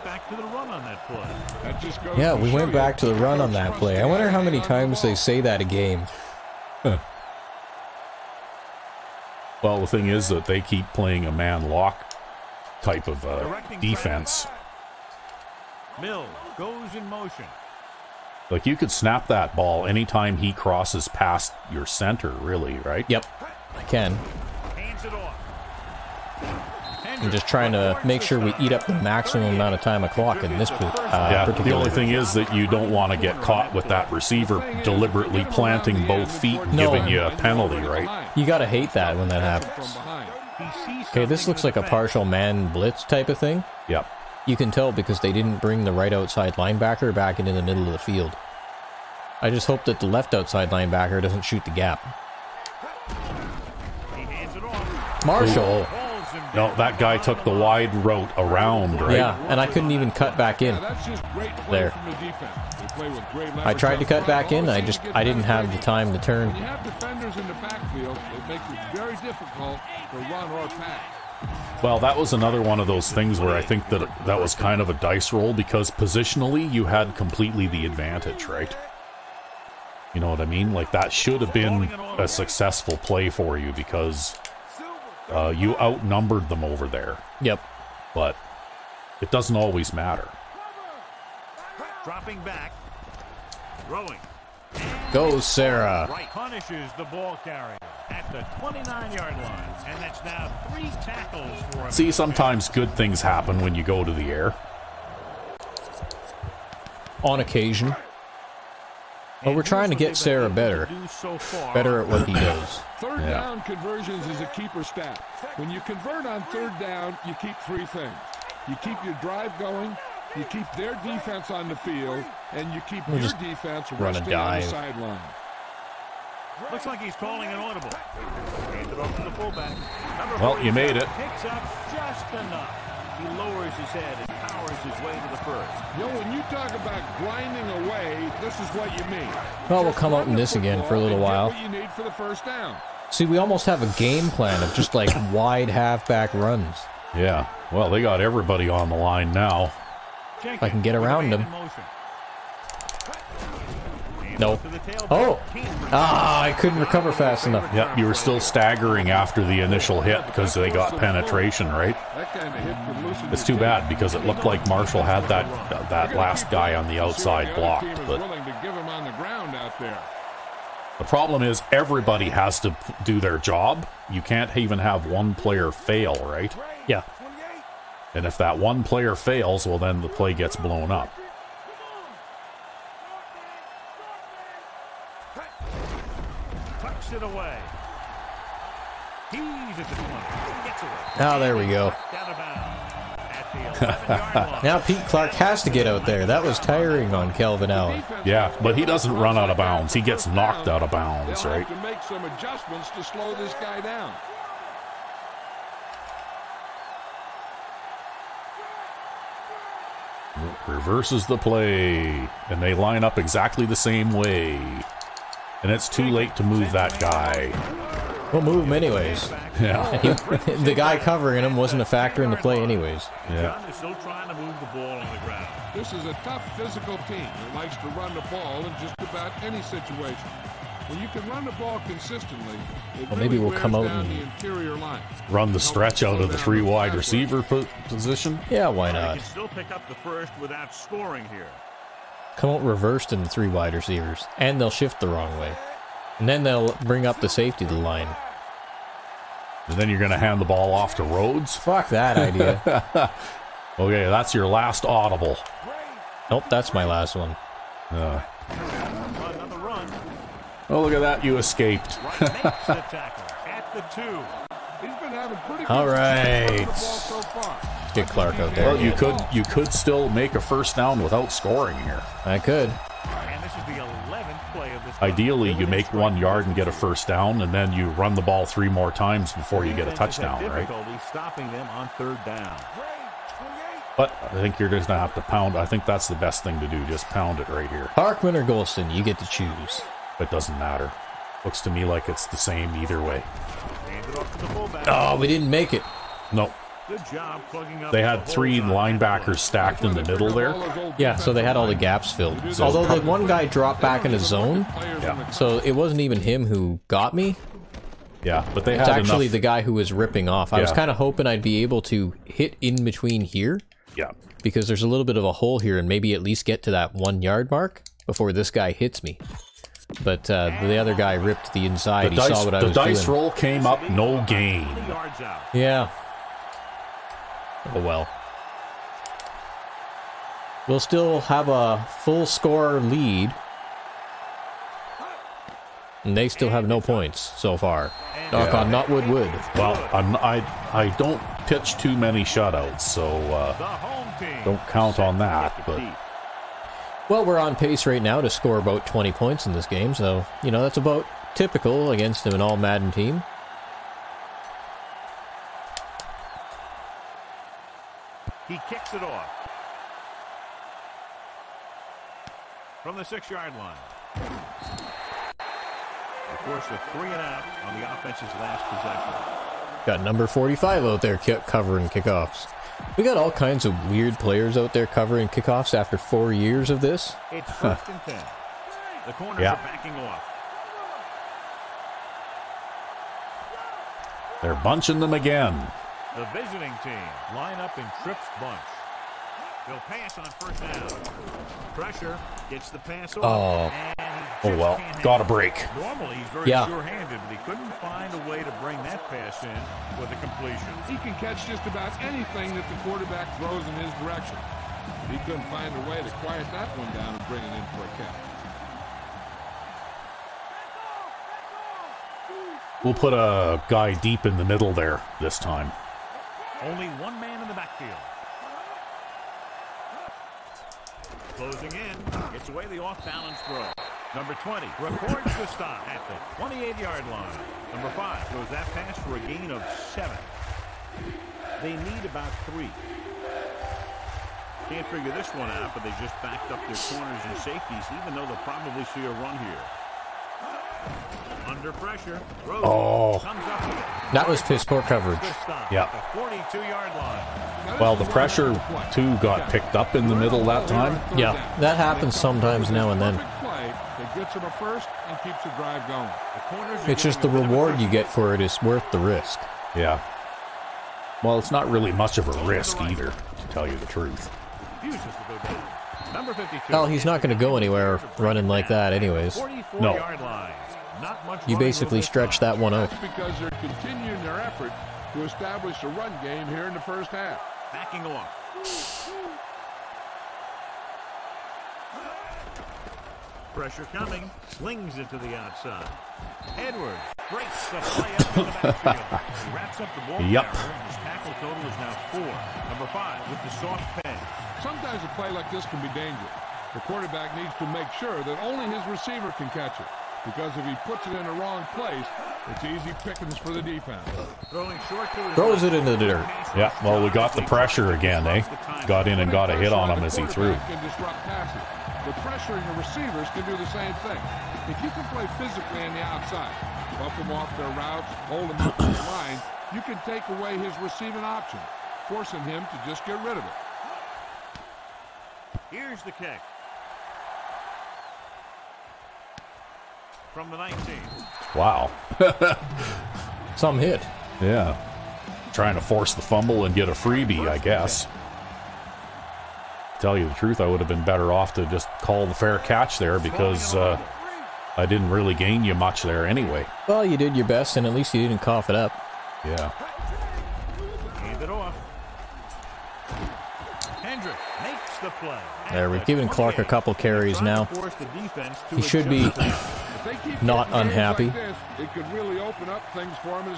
Yeah, we went back to the run on that play. I wonder how many times they say that a game. Well, the thing is that they keep playing a man lock type of defense. Mills goes in motion. Like, you could snap that ball anytime he crosses past your center, really, right? Yep, I can. Hands it off. I'm just trying to make sure we eat up the maximum amount of time clock in this Yeah, particular. the only thing is that you don't want to get caught with that receiver deliberately planting both feet and giving you a penalty, right? You gotta hate that when that happens. Okay, this looks like a partial man blitz type of thing. Yep. You can tell because they didn't bring the right outside linebacker back into the middle of the field. I just hope that the left outside linebacker doesn't shoot the gap. Marshall. No, that guy took the wide route around, right? Yeah, and I couldn't even cut back in. There. I tried to cut back in, I didn't have the time to turn. When you have defenders in the backfield, it makes it very difficult to run or pass. Well, that was another one of those things where I think that that was kind of a dice roll because positionally you had completely the advantage, right? You know what I mean? Like, that should have been a successful play for you because you outnumbered them over there. Yep. But it doesn't always matter. Dropping back. Throwing. Go, Sarah. Right punishes the ball carrier at the 29-yard line. And that's now 3 tackles for him. See, sometimes good things happen when you go to the air. On occasion. But we're trying to get Sarah better. Better at what he does. Third down conversions is a keeper stat. When you convert on third down, you keep 3 things. You keep your drive going, you keep their defense on the field, and you keep your defense resting on the sideline. Looks like he's calling an audible. Hand it off to the fullback. Well, you made it. Picks up just enough. He lowers his head and powers his way to the first. You know, when you talk about grinding away, this is what you mean. Well, we'll come out in this again for a little while. What you need for the first down. See, we almost have a game plan of just like wide halfback runs. Yeah. Well, they got everybody on the line now. If I can get around them. No. Oh! Ah, I couldn't recover fast enough. Yep, you were still staggering after the initial hit because they got penetration, right? It's too bad because it looked like Marshall had that last guy on the outside blocked. But the problem is everybody has to do their job. You can't even have one player fail, right? Yeah. And if that one player fails, well, then the play gets blown up. Tucks it away. He's at the 20. Gets away. Now there we go. Down at the 11-yard line. Now Pete Clark has to get out there. That was tiring on Kelvin Allen. Yeah, but he doesn't run out of bounds. He gets knocked out of bounds, They'll right? have to make some adjustments to slow this guy down. Reverses the play, and they line up exactly the same way. And it's too late to move that guy. We'll move him anyways. Yeah. The guy covering him wasn't a factor in the play anyways. Yeah. They're still trying to move the ball on the ground. This is a tough physical team that likes to run the ball in just about any situation. When you can run the ball consistently, it Well, maybe really we'll come wears out down and the interior line. Run the stretch out of the 3 wide receiver position. Yeah, why They not? can still pick up the first without scoring here. Come out reversed in the 3 wide receivers. And they'll shift the wrong way. And then they'll bring up the safety to the line. And then you're going to hand the ball off to Rhodes. Fuck that idea. Okay, that's your last audible. Nope, that's my last one. Another run. Oh, look at that. You escaped. Makes the tackle at the 2. He's been having pretty good All right. success running the ball so far. Get Clark out there. Well, you could still make a first down without scoring here. I could. And this is the 11th play of this Ideally, you make 1 yard and get a first down, and then you run the ball 3 more times before you get a touchdown, right? Stopping them on 3rd down. But I think you're just going to have to pound. I think that's the best thing to do. Just pound it right here. Parkman or Golston, you get to choose. It doesn't matter. Looks to me like it's the same either way. Oh, we didn't make it. No. Good job plugging up. They had 3 linebackers stacked in the middle there. Yeah, so they had all the gaps filled. Although the one guy dropped back in his zone, Yeah. so it wasn't even him who got me. Yeah, but they It's had actually enough. the guy who was ripping off. I was Yeah. kind of hoping I'd be able to hit in between here, Yeah. because there's a little bit of a hole here, and maybe at least get to that 1 yard mark before this guy hits me. But the other guy ripped the inside. He saw what I was doing. The dice roll came up, no gain. Yeah. Oh well. We'll still have a full score lead. And they still have no points so far. Knock on Notwood Wood. Well, I don't pitch too many shutouts, so don't count on that. But Well, we're on pace right now to score about 20 points in this game, so, you know, that's about typical against an all-Madden team. He kicks it off. From the 6-yard line. Of course, a 3 and out on the offense's last possession. Got number 45 out there covering kickoffs. We got all kinds of weird players out there covering kickoffs after 4 years of this. It's 1st and 10. The corners are backing off. they're bunching them again. The visiting team line up in trips bunch. They'll pass on 1st down. Pressure gets the pass off. Oh well, got a break. Normally he's very sure-handed, but he couldn't find a way to bring that pass in with a completion. He can catch just about anything that the quarterback throws in his direction. He couldn't find a way to quiet that one down and bring it in for a catch. We'll put a guy deep in the middle there this time. Only 1 man in the backfield. Closing in, gets away the off-balance throw. Number 20 records the stop at the 28-yard line. Number 5 throws that pass for a gain of 7. They need about 3. Can't figure this one out, but they just backed up their corners and safeties, even though they'll probably see a run here. Under pressure. Comes up with it. That was piss poor coverage. Yeah. The 42-yard line. Well, the pressure, too, got picked up in the middle that time. Yeah, that happens sometimes now and then. It gets him a first and keeps the drive going. It's just the reward you get for it is worth the risk. Yeah. Well, it's not really much of a risk either, to tell you the truth. Refuses to go down. Number 52. Hell, he's not going to go anywhere running like that anyways. 44-yard line. Not much You basically stretch that one out. That's because they're continuing their effort to establish a run game here in the first half. Backing off. Pressure coming. Slings it to the outside. Edwards breaks the play up in the backfield. He wraps up the ball carrier, and his tackle total is now 4. Number 5 with the soft pass. Sometimes a play like this can be dangerous. The quarterback needs to make sure that only his receiver can catch it. Because if he puts it in the wrong place, it's easy pickings for the defense. Throwing short to his Throws it into the dirt. Yeah, well, we got the pressure again, eh? Got in and got a hit on him as he threw. Can disrupt passes, but pressuring the receivers can do the same thing. If you can play physically on the outside, bump them off their routes, hold them up to the line, you can take away his receiving option, forcing him to just get rid of it. Here's the kick. From the 19. Wow. Some hit. Yeah. Trying to force the fumble and get a freebie, I guess. To tell you the truth, I would have been better off to just call the fair catch there because I didn't really gain you much there anyway. Well, you did your best, and at least you didn't cough it up. Yeah. Hand it off. Hendrick makes the play. There, we're giving Clark a couple carries now. He should be not unhappy.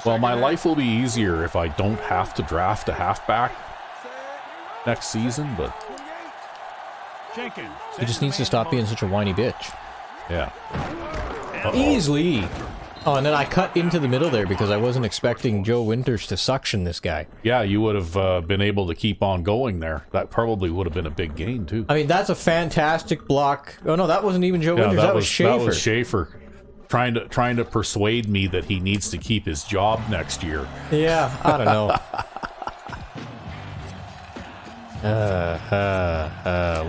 Well, my life will be easier if I don't have to draft a halfback next season, but He just needs to stop being such a whiny bitch. yeah. Easily. Oh, and then I cut into the middle there because I wasn't expecting Joe Winters to suction this guy. Yeah, you would have been able to keep on going there. That probably would have been a big gain, too. I mean, that's a fantastic block. Oh, no, that wasn't even Joe Winters. That was Schaefer. That was Schaefer trying to persuade me that he needs to keep his job next year. Yeah, I don't know.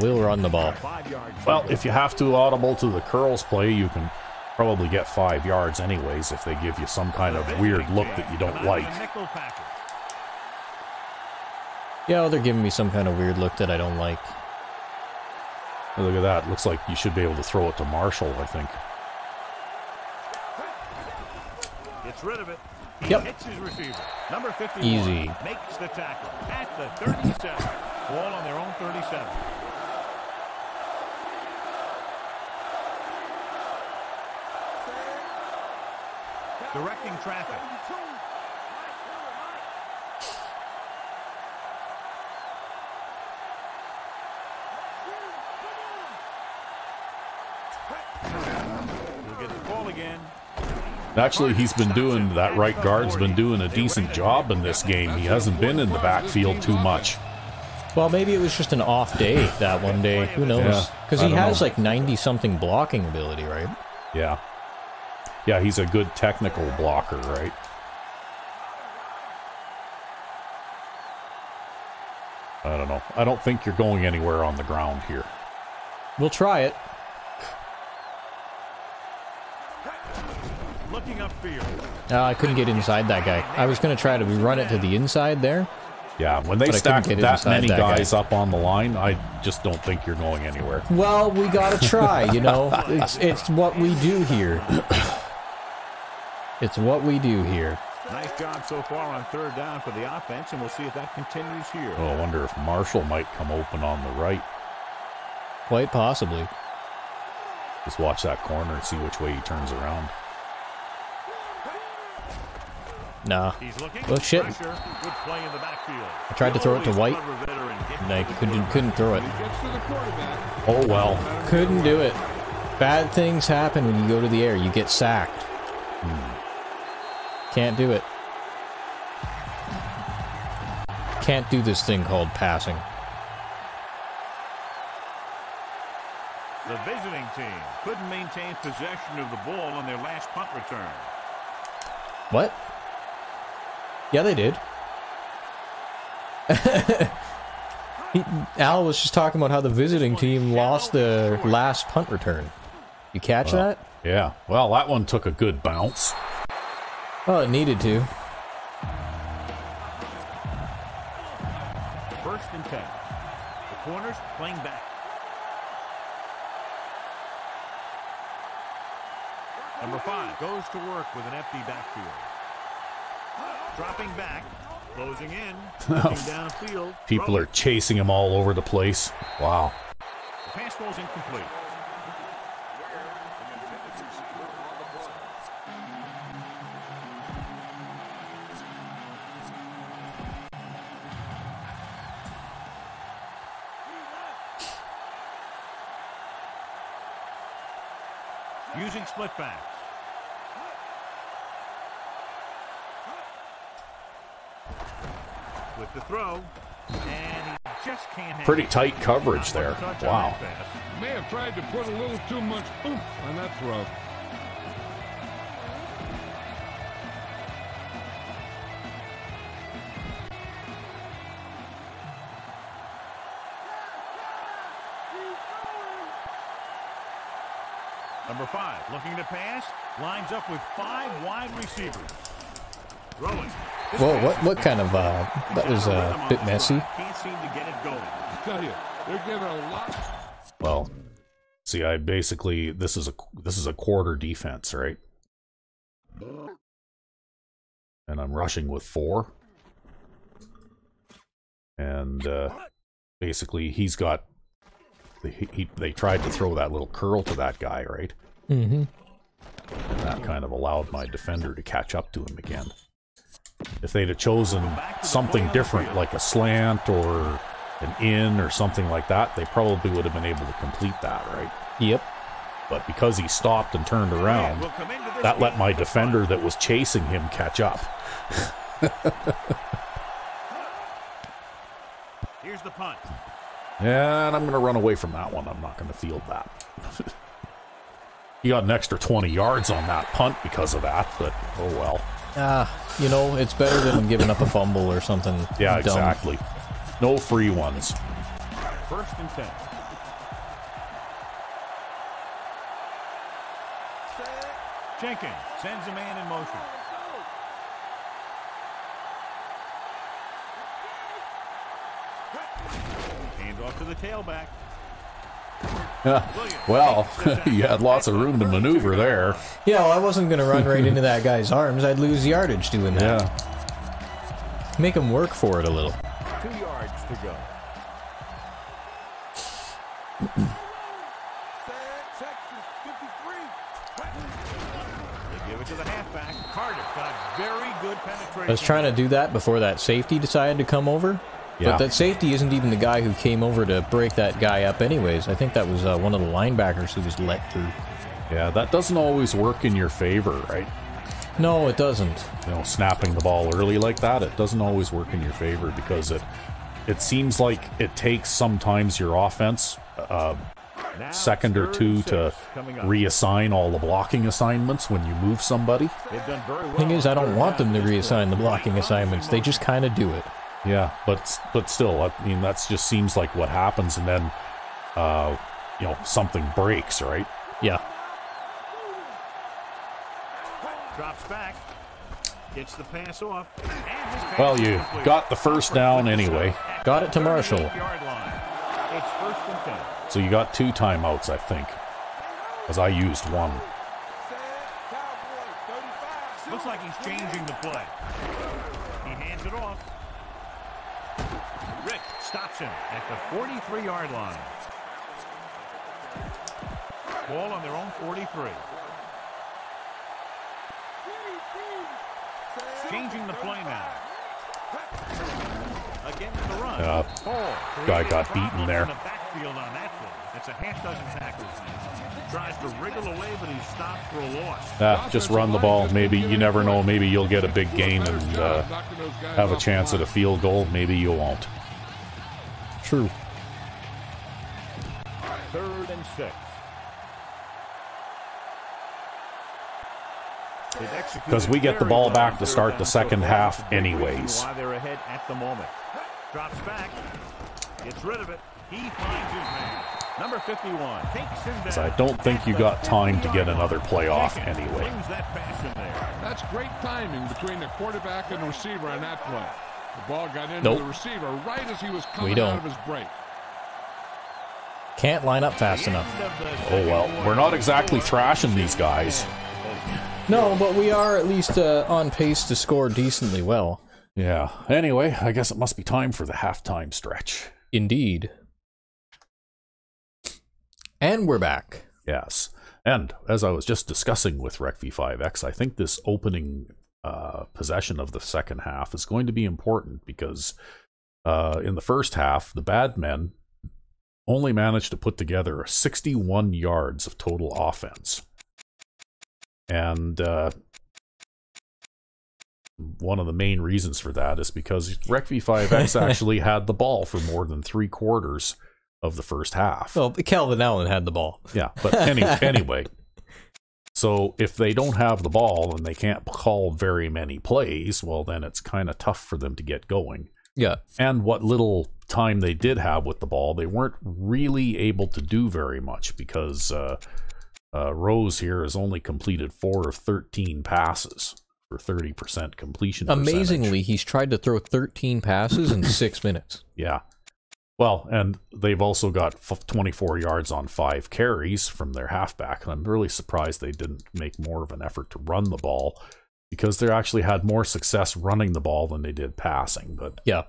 We'll run the ball. Well, if you have to audible to the curls play, you can probably get 5 yards anyways if they give you some kind of weird look that you don't like. Yeah, well, they're giving me some kind of weird look that I don't like. Look at that. Looks like you should be able to throw it to Marshall, I think. Gets rid of it. Yep. Hits his receiver. Number 51 Easy. makes the tackle at the 37. Ball on their own 37. Directing traffic. We'll get the ball again. Actually, he's been doing, that right guard's been doing a decent job in this game. He hasn't been in the backfield too much. Well, maybe it was just an off day that one day. Who knows? Because he has like 90-something blocking ability, right? Yeah. Yeah, he's a good technical blocker, right? I don't know. I don't think you're going anywhere on the ground here. We'll try it. Looking upfield. I couldn't get inside that guy. I was going to try to run it to the inside there. Yeah, when they stack that many guys up on the line, I just don't think you're going anywhere. Well, we got to try, you know. It's what we do here. It's what we do here. Nice job so far on third down for the offense, and we'll see if that continues here. Oh, I wonder if Marshall might come open on the right. Quite possibly. Just watch that corner and see which way he turns around. Nah. Oh, shit. Good play in the backfield. I tried to throw it to White, and I couldn't throw it. Oh, well. Couldn't do it. Bad things happen when you go to the air. You get sacked. Can't do it. Can't do this thing called passing. The visiting team couldn't maintain possession of the ball on their last punt return. What? Yeah, they did. Al was just talking about how the visiting team lost their last punt return. You catch that? Yeah. Well, that one took a good bounce. Well, it needed to. First and 10. The corners playing back. Number 5 goes to work with an empty backfield. Dropping back, closing in, looking downfield. People are chasing him all over the place. Wow. The pass ball's incomplete. Using split backs. With the throw, and he just can't. Pretty tight coverage there. Wow. May have tried to put a little too much oomph on that throw. Number 5 looking to pass, lines up with 5 wide receivers. Throwing. Whoa, what kind of, that was a bit messy. Can't seem to get it going. I tell you, they're giving a lot. Well, see, I basically, this is a quarter defense, right? And I'm rushing with 4. And basically, he's got, they tried to throw that little curl to that guy, right? Mm-hmm. And that kind of allowed my defender to catch up to him again. If they'd have chosen something different, like a slant or an in or something like that, they probably would have been able to complete that, right? Yep. But because he stopped and turned around, that let my defender that was chasing him catch up. Here's the punt. And I'm going to run away from that one. I'm not going to field that. He got an extra 20 yards on that punt because of that, but oh well. You know, it's better than giving up a fumble or something. Yeah, dumb. exactly. No free ones. 1st and 10. Jenkins sends a man in motion. Hand off to the tailback. Well, you had lots of room to maneuver there. Yeah, well, I wasn't going to run right into that guy's arms. I'd lose yardage doing that. Yeah. Make him work for it a little. 2 yards to go. They give it to the halfback. Cardiff got very good penetration. I was trying to do that before that safety decided to come over. Yeah. But that safety isn't even the guy who came over to break that guy up anyways. I think that was one of the linebackers who was let through. Yeah, that doesn't always work in your favor, right? No, it doesn't. You know, snapping the ball early like that, it doesn't always work in your favor because it seems like it takes sometimes your offense second or two to reassign all the blocking assignments when you move somebody. The thing is, I don't want them to reassign the blocking assignments. They just kind of do it. Yeah, but still, I mean, that just seems like what happens, and then, you know, something breaks, right? Yeah. Drops back. Gets the pass off. Well, you got the first down anyway. Got it to Marshall. It's 1st and 10. So you got 2 timeouts, I think, because I used one. Looks like he's changing the play. He hands it off. Rick stops him at the 43-yard line. Ball on their own 43. Changing the play now. Again with the run. Guy got beaten there. In the backfield on that play. That's a half dozen tackles. Tries to wriggle away, but he's stopped for a loss. Just run the ball. Maybe, you never know, maybe you'll get a big gain and have a chance at a field goal. Maybe you won't. True. 3rd and 6. Because we get the ball back to start the second half anyways. Why they're ahead at the moment. Drops back. Gets rid of it. He finds his man. Number 51 takes him down. So I don't think you got time to get another play off anyway. Brings that pass in there. That's great timing between the quarterback and the receiver on that play. The ball got into the receiver right as he was coming out of his break. Can't line up fast enough. Oh well, we're not exactly thrashing these guys. No, but we are at least on pace to score decently well. Yeah. Anyway, I guess it must be time for the halftime stretch. Indeed. And we're back. Yes. And as I was just discussing with RecV5X, I think this opening possession of the second half is going to be important because in the first half, the Badmen only managed to put together 61 yards of total offense. And one of the main reasons for that is because RecV5X actually had the ball for more than 3/4 of the first half. Well, Calvin Allen had the ball. Yeah, but anyway. So if they don't have the ball and they can't call very many plays, well, then it's kind of tough for them to get going. Yeah. And what little time they did have with the ball, they weren't really able to do very much because Rose here has only completed 4 of 13 passes for 30% completion percentage. Amazingly, he's tried to throw 13 passes in 6 minutes. Yeah. Well, and they've also got 24 yards on 5 carries from their halfback. And I'm really surprised they didn't make more of an effort to run the ball because they actually had more success running the ball than they did passing. But yeah.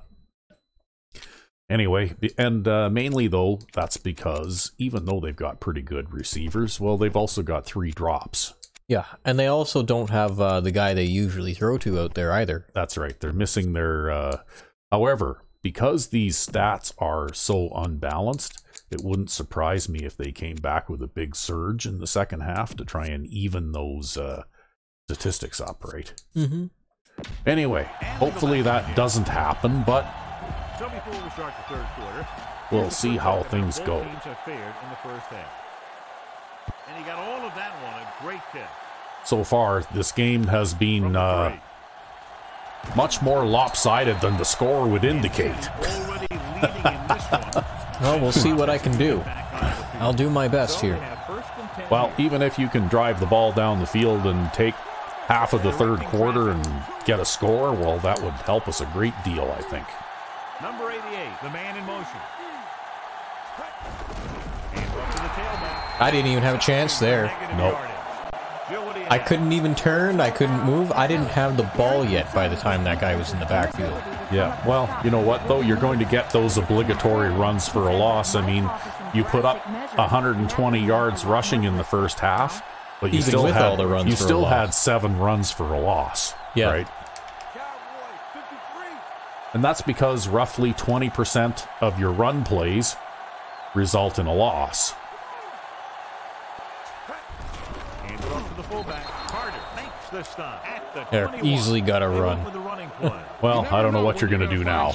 Anyway, and mainly, though, that's because even though they've got pretty good receivers, well, they've also got 3 drops. Yeah, and they also don't have the guy they usually throw to out there either. That's right. They're missing their... however, because these stats are so unbalanced, it wouldn't surprise me if they came back with a big surge in the second half to try and even those statistics up, right? Mm-hmm. Anyway, hopefully that doesn't happen, but So before we start the third quarter, we'll see how things both go. teams have fared in the first half. And he got all of that one, a great kick. So far, this game has been much more lopsided than the score would indicate. Already leading in this one. Well, we'll see what I can do. I'll do my best So we here. have first and 10 Well, here. even if you can drive the ball down the field and take half of the third quarter and get a score, well, that would help us a great deal, I think. Number 88, the man in motion. And up to the tailback. I didn't even have a chance there. Negative Nope. yardage. Jill, what do you I have? couldn't even turn. I couldn't move. I didn't have the ball yet by the time that guy was in the backfield. Yeah, well, you know what, though? You're going to get those obligatory runs for a loss. I mean, you put up 120 yards rushing in the first half, but you Even still with had all the runs you for a still loss. had 7 runs for a loss, Yeah. right? And that's because roughly 20% of your run plays result in a loss. Hand it off to the fullback. Carter makes the stop at the There, 21. easily got a They went run. with the running play. Well, I don't know what you're going to do now.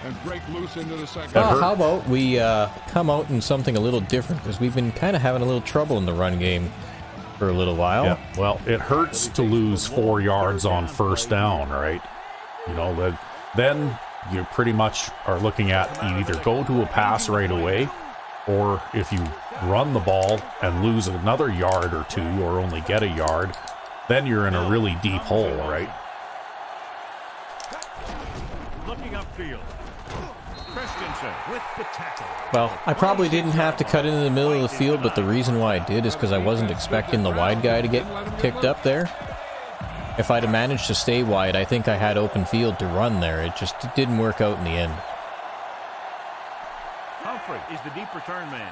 And break loose into the second. That hurt. How about we come out in something a little different, because we've been kind of having a little trouble in the run game for a little while. Yeah, well, it hurts to lose 4 yards on first down, right? You know, then you pretty much are looking at you either go to a pass right away, or if you run the ball and lose another yard or two, or only get a yard, then you're in a really deep hole, right? Looking upfield. Christensen with the tackle. Well, I probably didn't have to cut into the middle of the field, but the reason why I did is because I wasn't expecting the wide guy to get picked up there. If I'd have managed to stay wide, I think I had open field to run there. It just didn't work out in the end. Humphrey is the deep return man.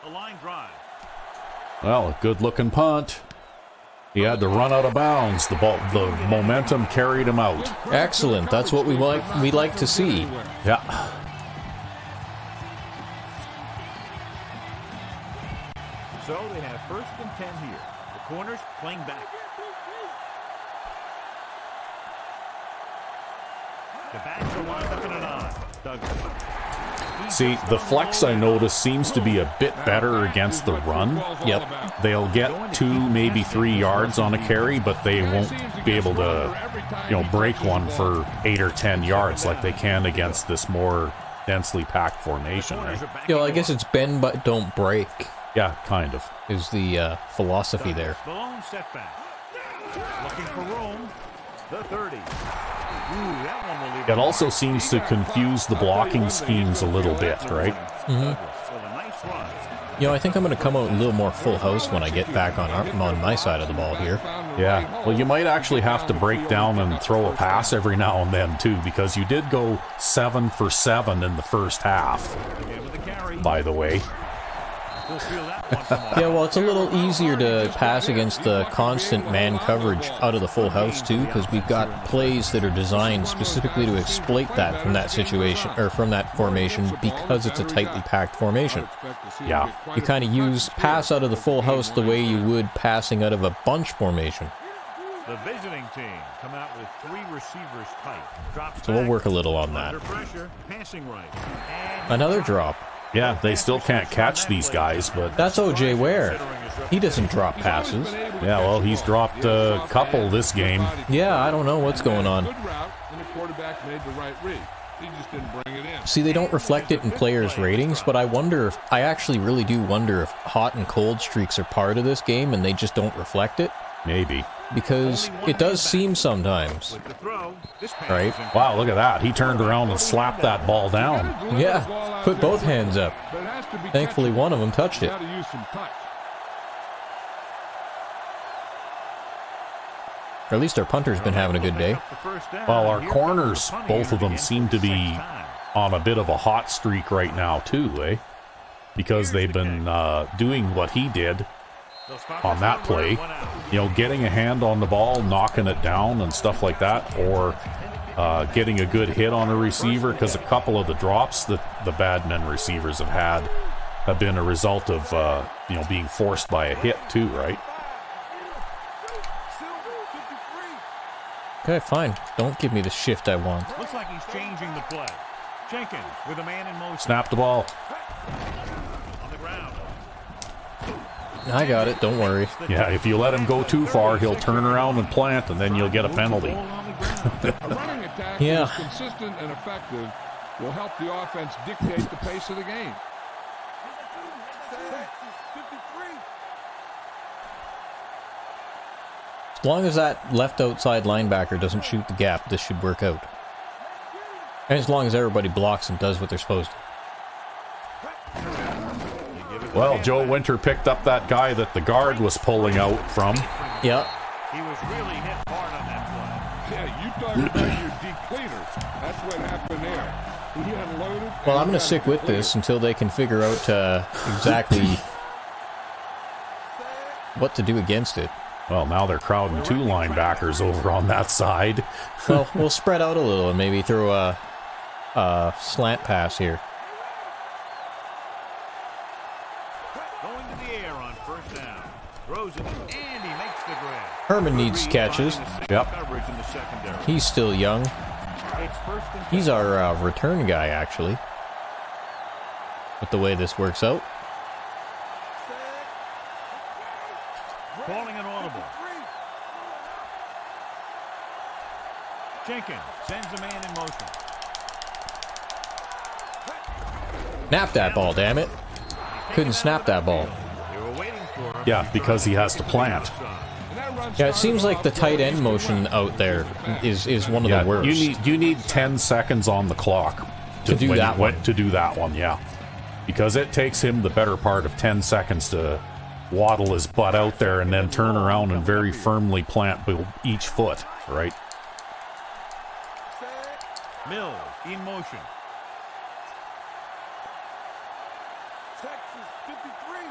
A line drive. Well, a good-looking punt. He had to run out of bounds. The momentum carried him out. Excellent. That's what we like to see. Yeah. So they have first and 10 here. The corners playing back. The backs are lined up in an eye. Douglas. See, the flex I noticed seems to be a bit better against the run. Yep. They'll get 2, maybe 3 yards on a carry, but they won't be able to, break one for 8 or 10 yards like they can against this more densely packed formation, right? I guess it's bend but don't break Yeah, kind of. is the philosophy there. The lone setback. Looking for room. The 30. Ooh, that one will leave It also seems to confuse the blocking schemes a little bit, right? Douglas with a nice run. I think I'm going to come out a little more full house when I get back on my side of the ball here. Yeah, well, you might actually have to break down and throw a pass every now and then, too, because you did go 7 for 7 in the first half, Again with the carry. by the way. We'll feel that one come off. Yeah, well, it's a little easier to pass against the constant man coverage out of the full house, too, because we've got plays that are designed specifically to exploit that from that situation, or from that formation, because it's a tightly packed formation. Yeah. You kind of use pass out of the full house the way you would passing out of a bunch formation. The visiting team come out with 3 receivers tight. Drops So we'll back. work a little on Under that. pressure, passing right. And Another drop. Yeah, they still can't catch these guys, but That's O.J. Ware. He doesn't drop passes. yeah, well, he's dropped a couple this game. Yeah, I don't know what's going on. Good route, and the quarterback made the right read. He just didn't bring it in. See, they don't reflect it in players' ratings, but I actually really do wonder if hot and cold streaks are part of this game and they just don't reflect it, Maybe. because it does seem sometimes. with the throw, this pass Right. is in- Wow, look at that. He turned around and slapped that ball down. Yeah, put both hands up. But it has to be Thankfully, one of them touched it. Got to use some touch. Or at least our punter's been having a good day. Up the first down. Well, our Here comes corners, the punting both of them unit seem to again be for the 6th time. on a bit of a hot streak right now, too, eh? because they've been doing what he did on that play. You know, getting a hand on the ball, knocking it down and stuff like that, or getting a good hit on a receiver, because a couple of the drops that the Badmen receivers have been a result of you know, being forced by a hit too, right? Okay, fine. Don't give me the shift I want. Looks like he's changing the play. Jenkins with a man in motion. Snap the ball. On the ground. I got it. Don't worry. Yeah, if you let him go too far, he'll turn around and plant, and then you'll get a penalty. A running attack Yeah. that is consistent and effective will help the offense dictate the pace of the game. As long as that left outside linebacker doesn't shoot the gap, this should work out. And as long as everybody blocks and does what they're supposed to. Well, Joe Winter picked up that guy that the guard was pulling out from. Yeah. He was really hit hard on that play. Yeah, you talk about your deep cleaners. That's what happened there. He unloaded. Well, I'm going to stick with this until they can figure out exactly what to do against it. Well, now they're crowding two linebackers over on that side. Well, we'll spread out a little and maybe throw a slant pass here. Going to the air on first down. Throws it, and he makes the grab. Herman needs catches. Yep. Coverage in the secondary. He's still young. It's first and He's our return guy, actually. With the way this works out. calling an audible. Jenkins sends a man in motion. Snap that ball, damn it. Couldn't snap that ball. They were waiting for him. Yeah, because he has to plant. Yeah, it seems like the tight end motion out there is one of the worst. You need 10 seconds on the clock to do that one. To do that one, yeah. Because it takes him the better part of 10 seconds to waddle his butt out there and then turn around and very firmly plant each foot, right? Mills in motion. Texas 53.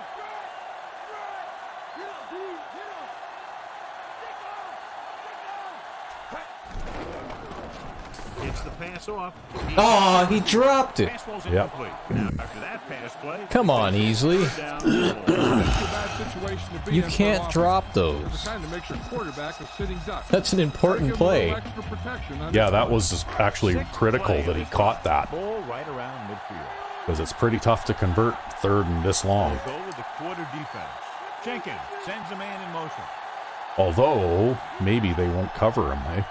It's the pass off. Oh, he dropped it. Pass ball's Yep. incomplete. Now, after that pass play, Come on, Easley. You can't Offense. drop those. It's the kind that makes your quarterback a sitting duck. That's an important Give him a little play. extra protection on Yeah, his that ball. was actually critical that he caught that, ball right around midfield. because it's pretty tough to convert third and this long. Go with the quarter defense. Jenkins sends a man in motion. Although, maybe they won't cover him, eh?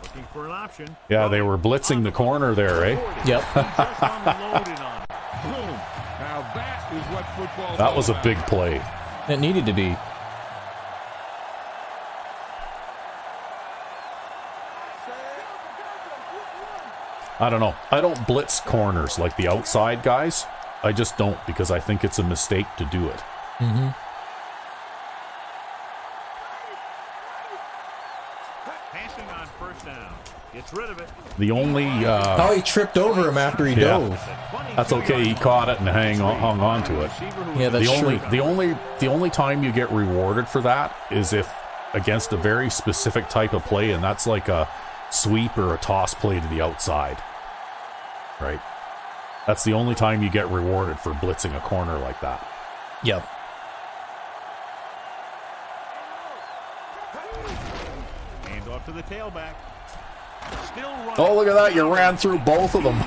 Looking for an option. Yeah, they were blitzing the corner there, eh? Yep. Just unloaded on him. Boom. Now that is what football. That was a big play. It needed to be. I don't know. I don't blitz corners like the outside guys. I just don't, because I think it's a mistake to do it. Mm-hmm. Passing on first down. Gets rid of it. The only Oh, he tripped over him after he Yeah. dove. that's okay. He caught it and hung on to it. Yeah, that's true. The only time you get rewarded for that is if against a very specific type of play, and that's like a sweep or a toss play to the outside. Right? That's the only time you get rewarded for blitzing a corner like that. Yep. Hand off to the tailback. Still running. Oh, look at that. You ran through both of them.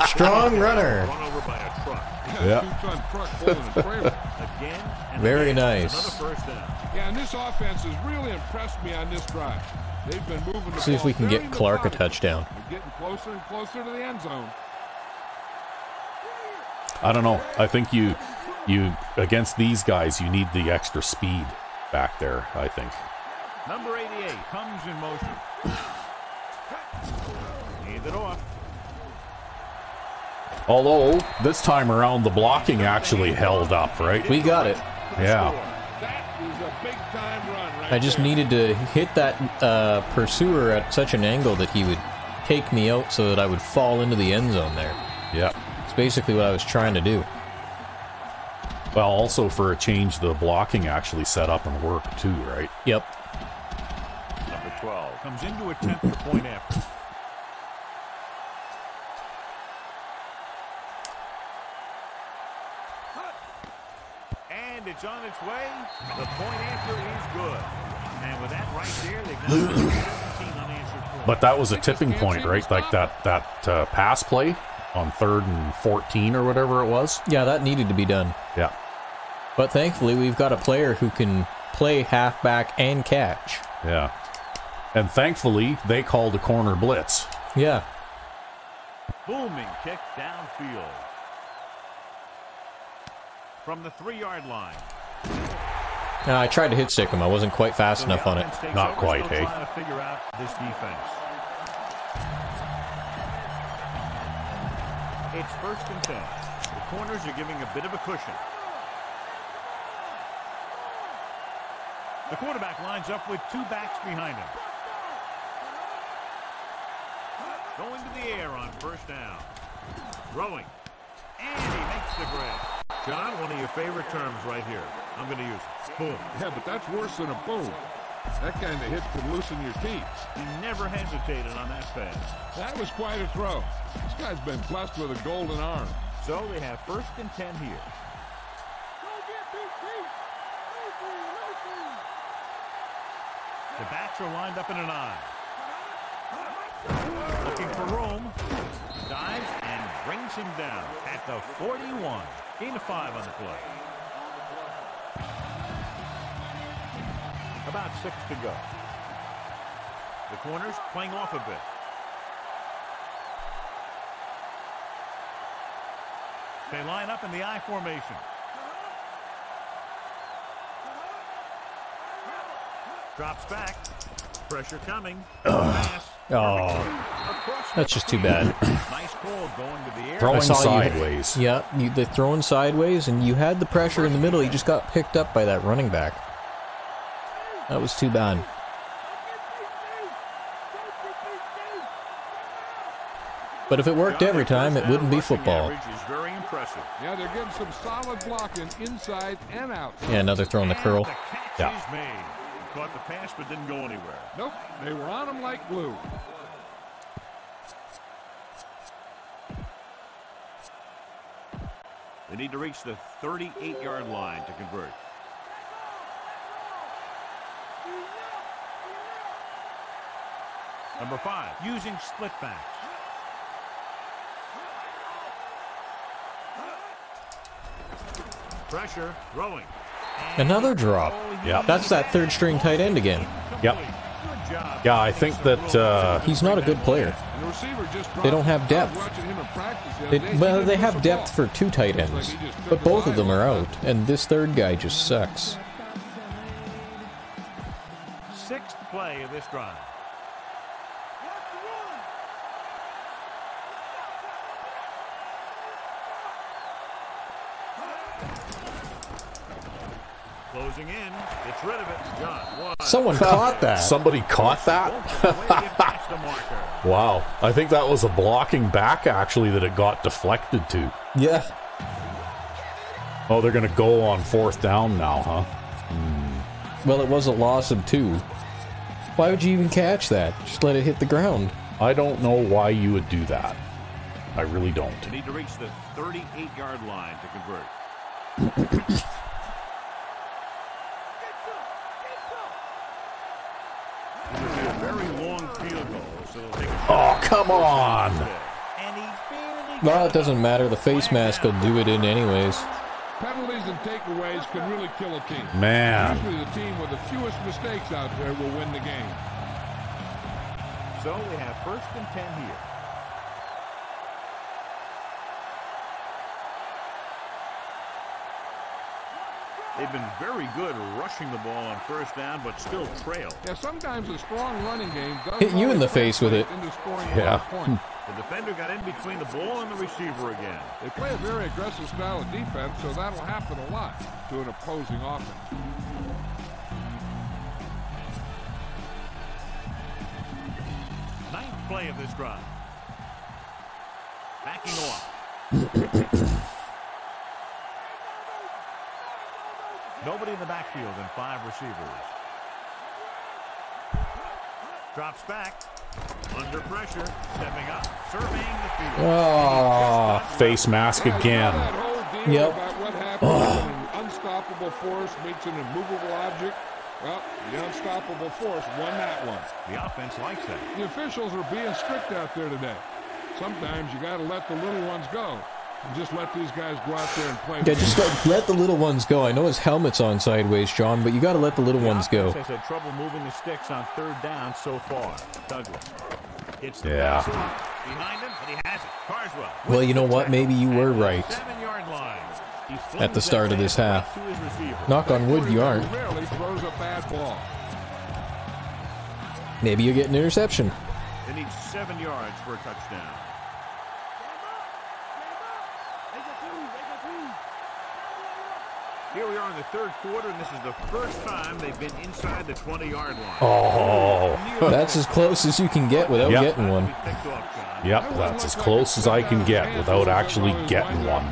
Strong runner. Run over by a truck. Yeah. Two-ton truck pulling a trailer. Again. And Very again. nice. Another first down. Yeah, and this offense has really impressed me on this drive. They've been moving the See if ball we can very get Clark a methodically. touchdown. They're getting closer and closer to the end zone. I don't know. I think you against these guys, you need the extra speed back there, I think. Number 88 comes in motion. Hand it off. Although, this time around, the blocking actually held up, right? We got it. Yeah. That is a big-time run right I just there. needed to hit that pursuer at such an angle that he would take me out so that I would fall into the end zone there. Yeah. It's basically what I was trying to do. Well, also for a change, the blocking actually set up and worked too, right? Yep. Number 12 comes in to attempt the point after. And it's on its way. The point after is good. And with that right there, they've got 17 unanswered points. But that was a tipping point, right? Like that pass play on 3rd and 14 or whatever it was. Yeah, that needed to be done. Yeah. But thankfully, we've got a player who can play halfback and catch. Yeah. And thankfully, they called a corner blitz. Yeah. Booming kick downfield. From the 3-yard line. I tried to hit stick him. I wasn't quite fast enough on it. Not quite, hey. Trying to figure out this defense. It's 1st and 10. The corners are giving a bit of a cushion. The quarterback lines up with 2 backs behind him. Going to the air on 1st down. Throwing. And he makes the grab. John, one of your favorite terms right here. I'm going to use it. Boom. Yeah, but that's worse than a boom. That kind of hit could loosen your teeth. He never hesitated on that pass. That was quite a throw. This guy's been blessed with a golden arm. So they have 1st and 10 here. The backs are lined up in an eye. Looking for room. Dives and brings him down at the 41. Gain of 5 on the play. About 6 to go. The corners playing off a bit. They line up in the I formation. Drops back. Pressure coming. Pass. Oh, that's just too bad. Nice call going to the air. Throwing saw you. sideways. Yeah, they're throwing sideways, and you had the pressure in the middle. You just got picked up by that running back. That was too bad. But if it worked every time, it wouldn't be football. Is very impressive. Yeah, they're getting some solid blocking inside and out. Yeah, another throw in the curl. The catch Yeah. is made. Caught the pass but didn't go anywhere. Nope, they were on him like glue. They need to reach the 38-yard line to convert. Number 5, using split backs. Pressure, throwing. Another drop. Yep. That's that 3rd string tight end again. Yep. Good job. Yeah, I think that He's not a good player. And the receiver just They don't have depth. watching him in practice the other day, he Well, didn't they miss have a depth ball. for 2 tight ends, but both of them are out, and this 3rd guy just sucks. 6th play of this drive. Closing in, gets rid of it. John, one. Someone caught that. somebody caught that. That's the marker. Wow. I think that was a blocking back, actually, that it got deflected to. Yeah. Oh, they're going to go on 4th down now, huh? Well, it was a loss of 2. Why would you even catch that? Just let it hit the ground. I don't know why you would do that. I really don't. They need to reach the 38-yard line to convert. It would be a very long field goal, so they'll take a Oh, come on. and he barely Well, it doesn't matter. The face mask will do it in anyways. Penalties and takeaways can really kill a team. Man. Usually the team with the fewest mistakes out there will win the game. So they have 1st and 10 here. They've been very good rushing the ball on 1st down, but still trail. Yeah, sometimes a strong running game does Hit you in the always face with it. translate into scoring a lot Yeah. of points. The defender got in between the ball and the receiver again. They play a very aggressive style of defense, so that'll happen a lot to an opposing offense. Ninth play of this drive. Backing off. Nobody in the backfield and 5 receivers. Drops back. Under pressure. Stepping up. Surveying the field. Oh, face mask again. That whole deal Yep. about what happens when an unstoppable force meets an immovable object. Well, the unstoppable force won that one. The offense likes that. The officials are being strict out there today. Sometimes you got to let the little ones go. And just let these guys go out there and play. Yeah, just let the little ones go. I know his helmet's on sideways, John, but you got to let the little ones go. The offense has had trouble moving the sticks on 3rd down so far. Douglas. It's the Yeah. behind him, and he has it. Carswell. Well, you know what? Maybe you were right 7-yard line. at the start of this half. To his receiver. Knock on wood, you aren't. Rarely throws a bad ball. Maybe you get an interception. They need 7 yards for a touchdown. Here we are in the 3rd quarter, and this is the first time they've been inside the 20-yard line. Oh, That's as close as you can get without Yep. getting one. Picked off, John. yep, that's as close as I can get without actually getting one.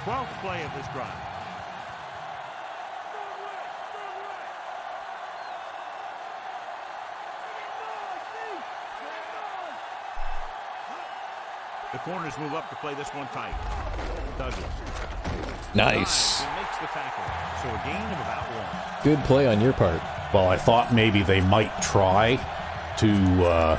12th play of this drive. The corners move up to play this one tight. Douglas. Nice. He makes the tackle. So a gain of about 1. Good play on your part. Well, I thought maybe they might try to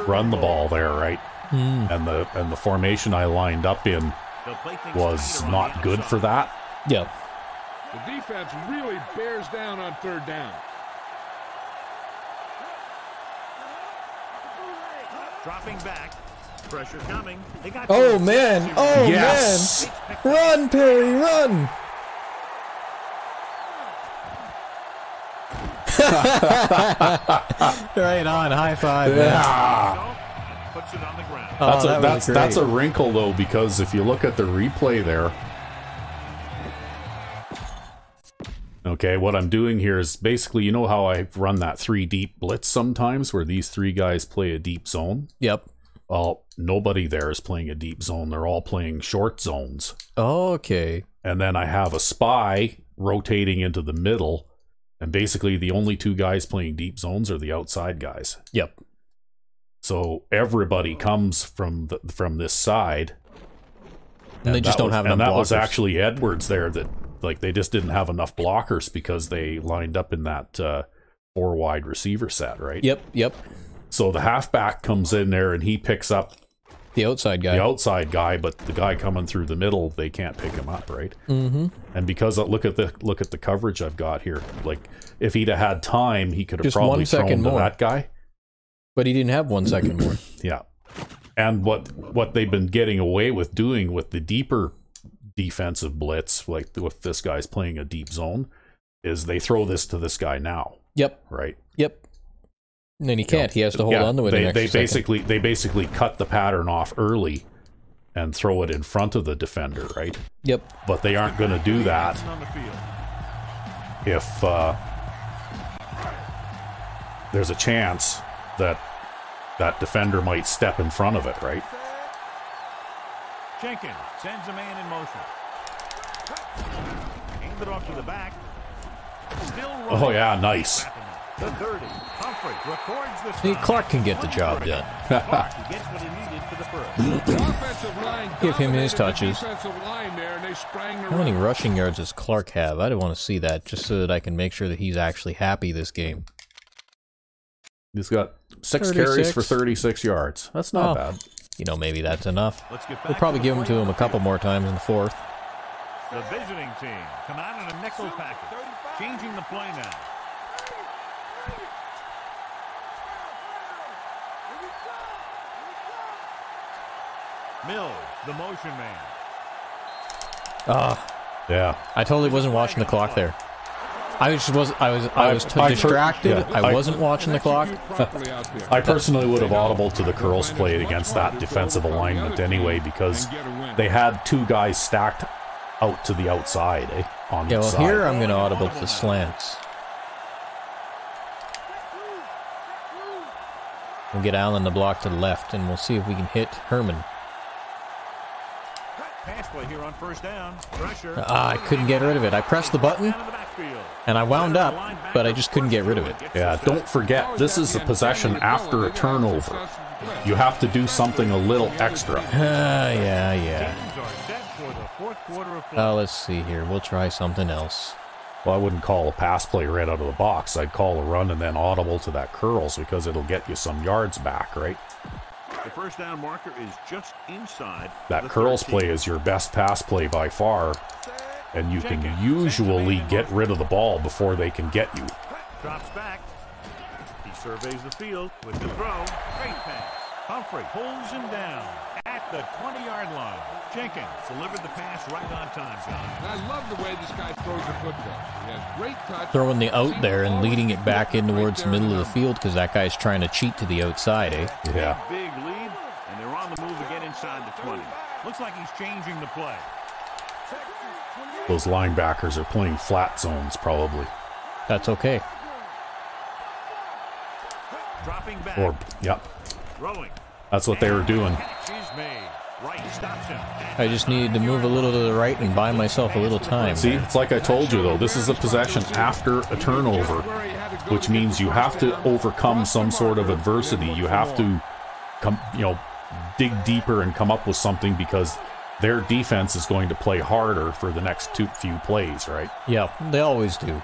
run the ball there, right? And the formation I lined up in They'll play things was tighter on not the good outside. for that. Yeah. The defense really bears down on 3rd down. Dropping back. Pressure coming. They got Oh, man. Oh, Yes. man. Run, Perry, run. Right on. High five, man. Yeah. Puts it on the ground. Oh, That's, that was that's great. a wrinkle, though, because if you look at the replay there, okay, what I'm doing here is basically, you know how I run that 3 deep blitz sometimes where these 3 guys play a deep zone? Yep. Well, nobody there is playing a deep zone. They're all playing short zones. Okay. And then I have a spy rotating into the middle, and basically the only 2 guys playing deep zones are the outside guys. Yep. So everybody comes from this side. And they just don't have enough And that blockers. was actually Edwards there that, like, they just didn't have enough blockers because they lined up in that 4 wide receiver set, right? Yep, yep. So the halfback comes in there and he picks up The outside guy. the outside guy, but the guy coming through the middle, they can't pick him up, right? Mm-hmm. And because look at the coverage I've got here. Like, if he'd have had time, he could have Just probably 1 second thrown to more. that guy. But he didn't have 1 second more. Yeah. And what they've been getting away with doing with the deeper defensive blitz, like if this guy's playing a deep zone, is they throw this to this guy now, Yep, right? yep. And then he can't. He has to hold on to it They, an extra second. they basically cut the pattern off early and throw it in front of the defender, right? Yep. But they aren't going to do that On the field. if there's a chance that that defender might step in front of it, right? Jenkins sends a man in motion. Hand it off to the back. Still running. Oh yeah, nice. The 30. Humphrey records the See, stop. Clark can get the job done. Clark, he gets what he needed for the first. The offensive line Give him his dominated the touches. defensive line there, and they sprang the How many run. rushing yards does Clark have? I don't want to see that, just so that I can make sure that he's actually happy this game. He's got 6 36. carries for 36 yards. That's not Oh. bad. You know, maybe that's enough. Let's get back We'll probably to give the him to play him a couple more times in the 4th. The visiting team come out in a nickel package. Changing the play now. Mills, the motion man. Yeah. I totally wasn't watching the clock there. I was distracted. I wasn't watching the clock. I personally would have audible to the curls played against that defensive alignment anyway, because they had two guys stacked out to the outside, on Yeah, each well, side. here I'm going to audible to the slants. We'll get Allen the block to the left, and we'll see if we can hit Herman. Pass play here on first down. Pressure. I couldn't get rid of it. I pressed the button, and I wound up, but I just couldn't get rid of it. Yeah, don't forget, this is a possession after a turnover. You have to do something a little extra. Yeah. Teams are set for the fourth quarter of play. Let's see here. We'll try something else. Well, I wouldn't call a pass play right out of the box. I'd call a run and then audible to that curls, because it'll get you some yards back, right? The first down marker is just inside. That curls play is your best pass play by far, and you can usually get rid of the ball before they can get you. Drops back. He surveys the field with the throw. Great pass. Humphrey pulls him down at the 20-yard line. Jenkins delivered the pass right on time, John. I love the way this guy throws the football. He has great touch. Throwing the out there and leading it back in towards the middle of the field, because that guy's trying to cheat to the outside, eh? Yeah. Big lead, and they're on the move again inside the 20. Looks like he's changing the play. Those linebackers are playing flat zones, probably. That's okay. Dropping back. Or, yep. Throwing. That's what they were doing. Catch is made. Right stops him. I just needed to move a little to the right and buy myself a little time. See, it's like I told you, though. This is a possession after a turnover, which means you have to overcome some sort of adversity. You have to dig deeper and come up with something, because their defense is going to play harder for the next few plays, right? Yeah, they always do.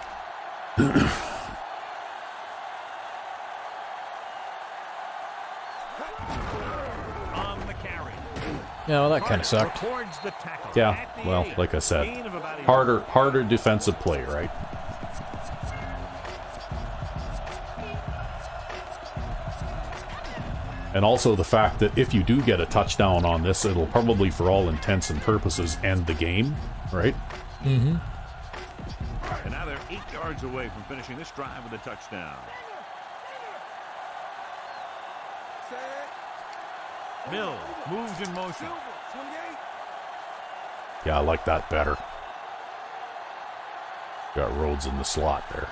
On the carry. Yeah, well, that kind of sucked. Records the tackle Yeah, at the well, 8. like I said, Gain of about a harder defensive play, right? And also the fact that if you do get a touchdown on this, it'll probably, for all intents and purposes, end the game, right? Mm-hmm. And now they're 8 yards away from finishing this drive with a touchdown. Mills moves in motion. Yeah, I like that better. Got Rhodes in the slot there.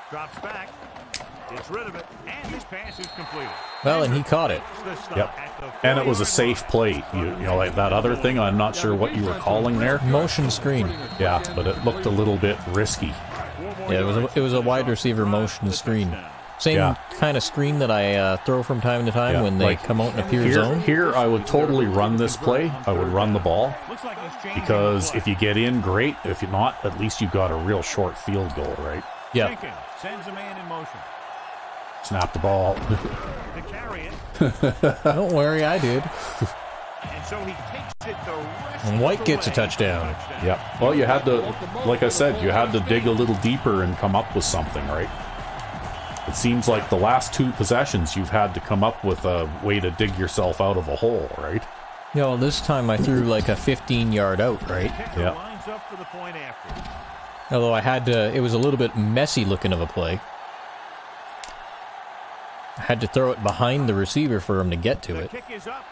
Drops back. Gets rid of it. And his pass is completed. Well, and he caught it. Yep. And it was a safe play. You know, like that other thing, I'm not sure what you were calling there. Motion screen. Yeah, but it looked a little bit risky. Yeah, it was a wide receiver motion screen. Same kind of screen that I throw from time to time when they come out in a pure zone. Here, I would totally run this play. I would run the ball. Because if you get in, great. If you're not, at least you've got a real short field goal, right? Yeah. Jenkins sends a man in motion. Snap the ball. To carry it. Don't worry, I did. And so he takes it the rest And of White the gets a way. touchdown. Yeah. Well, you had to, like I said, you had to dig a little deeper and come up with something, right? It seems like the last two possessions you've had to come up with a way to dig yourself out of a hole, right? Yeah, well, this time I threw like a 15-yard out, right? Kicker Yeah. lines up for the point after. Although I had to, it was a little bit messy looking of a play. I had to throw it behind the receiver for him to get to The it. kick is up.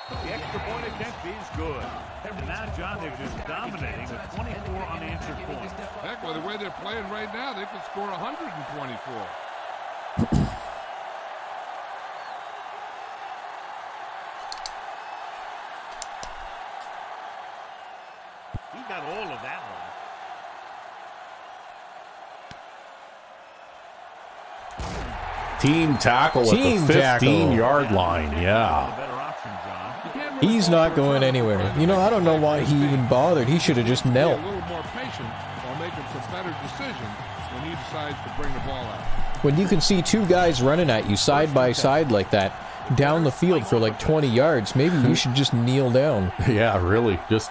The extra point attempt is good. And now, John, they're just dominating with 24 unanswered points. Heck, well, the way they're playing right now, they could score 124. He got all of that one. Team tackle Team at the tackle. 15-yard line. Yeah. The better option, John. He's not going anywhere. You know, I don't know why he even bothered. He should have just knelt. A little more patient while making some better decisions when he decides to bring the ball out. When you can see two guys running at you side by side like that, down the field for like 20 yards, maybe you should just kneel down. Yeah, really. Just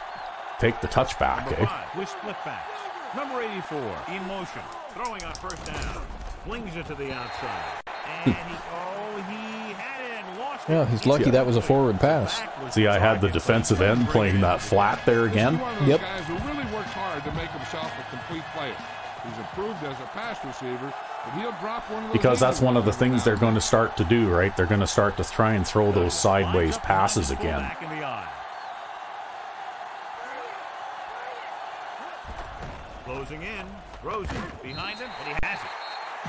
take the touchback, Number eh? 5 with split backs. Number 84 in motion. Throwing on first down. Flings it to the outside. And he had it and lost Yeah, he's lucky that was a forward pass. See, I had the defensive end playing that flat there again. Yep. Guys who really works hard to make himself a complete player. He's improved as a pass receiver, but he'll drop one of those. Because that's one of the things they're going to start to do, right? They're going to start to try and throw those sideways passes again. Closing in, throws it behind him, and he has it.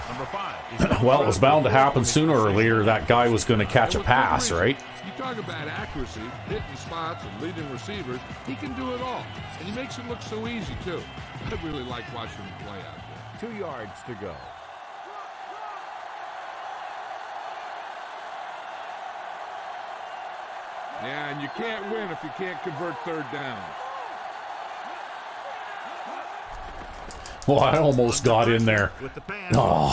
Number 5. Well, it was bound to happen sooner or later. That guy was going to catch a pass, right? You talk about accuracy, hitting spots, and leading receivers. He can do it all, and he makes it look so easy too. I really like watching him play out there. 2 yards to go. Yeah, and you can't win if you can't convert third down. Well, I almost got in there. Oh.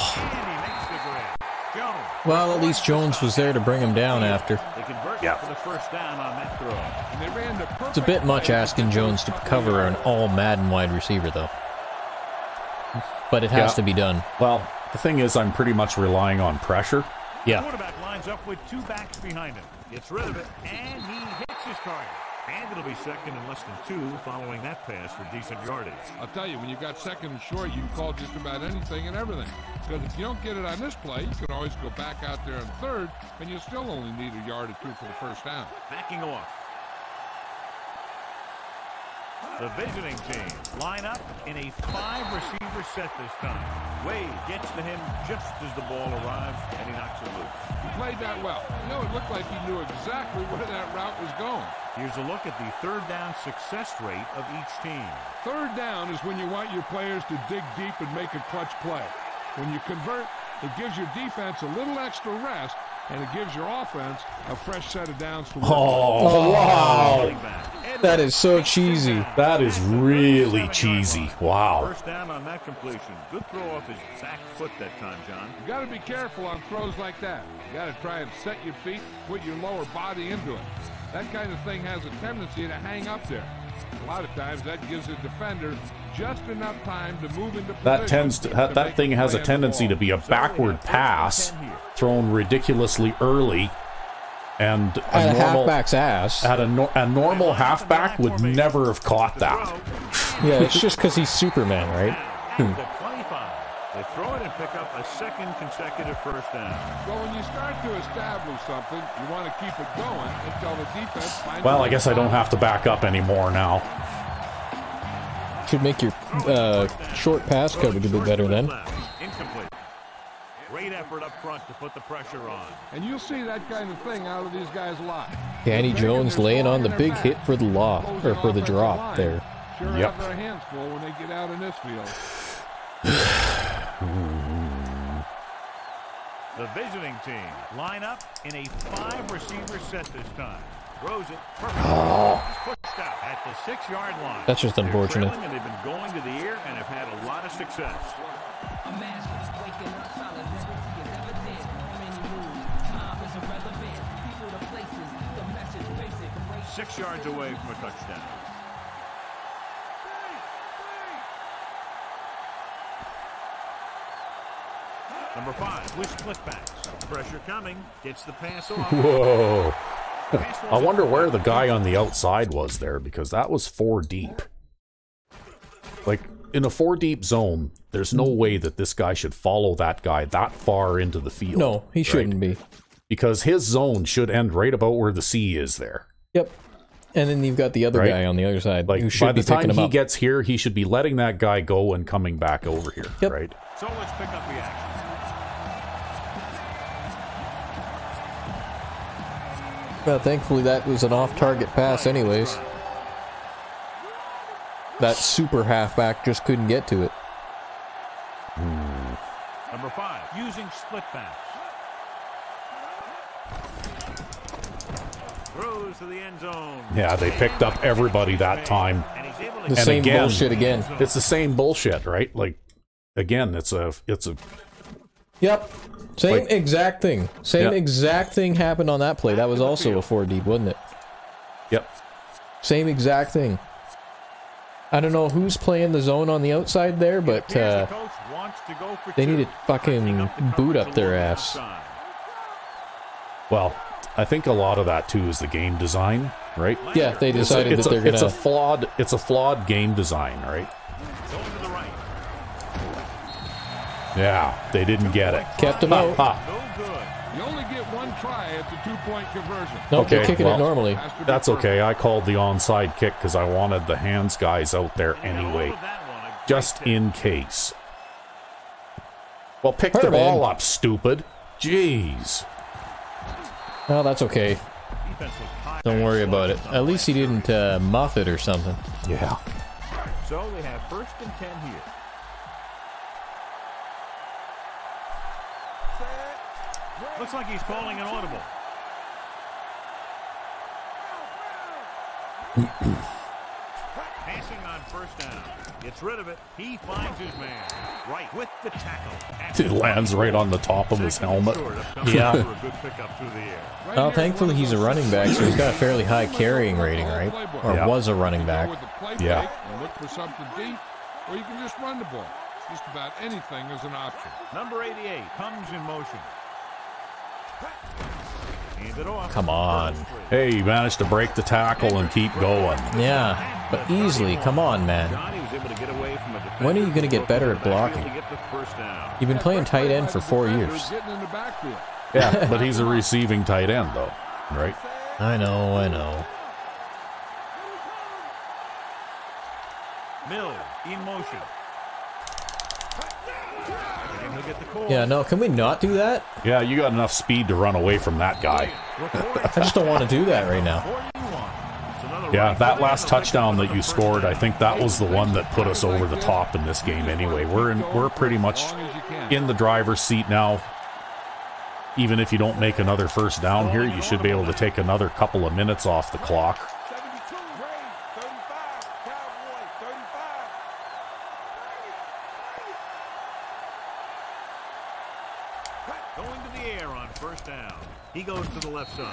Well, at least Jones was there to bring him down after. Yeah. It's a bit much asking Jones to cover an all Madden wide receiver, though. But it has to be done. Well, the thing is, I'm pretty much relying on pressure. Yeah. Quarterback lines up with 2 backs behind him. Gets rid of it, and he hits his target. And it'll be second and less than 2 following that pass for decent yardage. I'll tell you, when you've got second and short, you can call just about anything and everything. Because if you don't get it on this play, you can always go back out there on third, and you still only need a yard or 2 for the first down. Backing off. The visiting team line up in a 5-receiver set this time. Wade gets to him just as the ball arrives, and he knocks it loose. He played that well. You know, it looked like he knew exactly where that route was going. Here's a look at the third down success rate of each team. Third down is when you want your players to dig deep and make a clutch play. When you convert, it gives your defense a little extra rest, and it gives your offense a fresh set of downs to work with. Oh, wow. That is so cheesy. That is really cheesy. Wow. First down on that completion. Good throw off his back foot that time, John. You got to be careful on throws like that. You got to try and set your feet, put your lower body into it. That kind of thing has a tendency to hang up there. A lot of times that gives the defender just enough time to move into position. That thing has a tendency to be a backward pass thrown ridiculously early, and a halfback's ass. A normal halfback would never have caught that. Yeah, it's just because he's Superman, right? They throw it and pick up a second consecutive first down. So when you start to establish something, you want to keep it going until the defense finds. Well, I guess I don't have to back up anymore now. Should make your short pass coverage a bit better then. Incomplete. Great effort up front to put the pressure on. And you'll see that kind of thing out of these guys a lot. Danny Jones laying on the big hit for the or for the drop there. Sure have their hands full when they get out in this field. The visiting team line up in a 5-receiver set this time. Throws it. Pushed out at the 6-yard line. That's just unfortunate. And they've been going to the air and have had a lot of success. 6 yards away from a touchdown. Number 5 with split backs. Pressure coming. Gets the pass off. Whoa. I wonder where the guy on the outside was there, because that was 4 deep. Like, in a 4 deep zone, there's no way that this guy should follow that guy that far into the field. No, he shouldn't be. Because his zone should end right about where the C is there. Yep. And then you've got the other guy on the other side. Like, who should by the be picking time him he up. gets here, he should be letting that guy go and coming back over here, right? So let's pick up the action. Well, thankfully that was an off-target pass anyways. That super halfback just couldn't get to it. Number 5, using split backs. Throws to the end zone. Yeah, they picked up everybody that time. The same bullshit again. It's the same bullshit, right? Like, again, it's a. Yep. Same exact thing. Same exact thing happened on that play. That was also a 4 deep, wasn't it? Yep. Same exact thing. I don't know who's playing the zone on the outside there, but they need to fucking boot up their ass. Well, I think a lot of that too is the game design, right? Yeah, they decided that they're gonna. It's a flawed game design, right? Going to the right. Yeah, they didn't get it. Kept him out. No good. You only get one try at the 2-point conversion. Nope, they're Okay, kicking well, it normally. That's okay. I called the onside kick because I wanted the hands guys out there anyway, just in case. Well, pick the ball up, stupid. Jeez. Oh, that's okay. Don't worry about it. At least he didn't muff it or something. Yeah. So they have 1st and 10 here. Looks like he's calling an audible. Passing on 1st down. Gets rid of it. He finds his man. Right with the tackle. It lands right on the top of his helmet. Yeah. A good pickup through the air. Well, thankfully he's a running back, so he's got a fairly high carrying rating, right? Or Yeah. was a running back. Yeah. And look for something deep, or you can just run the ball. Just about anything is an option. Number 88 comes in motion. Hand it off. Come on. Hey, you managed to break the tackle and keep going. Yeah, but easily. Come on, man. Johnny was able to get away from a defender. When are you going to get better at blocking? To get the 1st down. You've been playing tight end for 4 years. Getting in the backfield. Yeah, but he's a receiving tight end, though, right? I know, I know. Mill in motion. And he'll get the call. Yeah, no, can we not do that? Yeah, you got enough speed to run away from that guy. I just don't want to do that right now. 41. It's another Yeah, right that for last the touchdown that you first scored, I down. think that was the one that put us over the top in this game anyway. We're pretty much in the driver's seat now. Even if you don't make another 1st down here, you should be able to take another couple of minutes off the clock. 72, Ray, 35, Cowboy, 35. Going to the air on 1st down. He goes to the left side.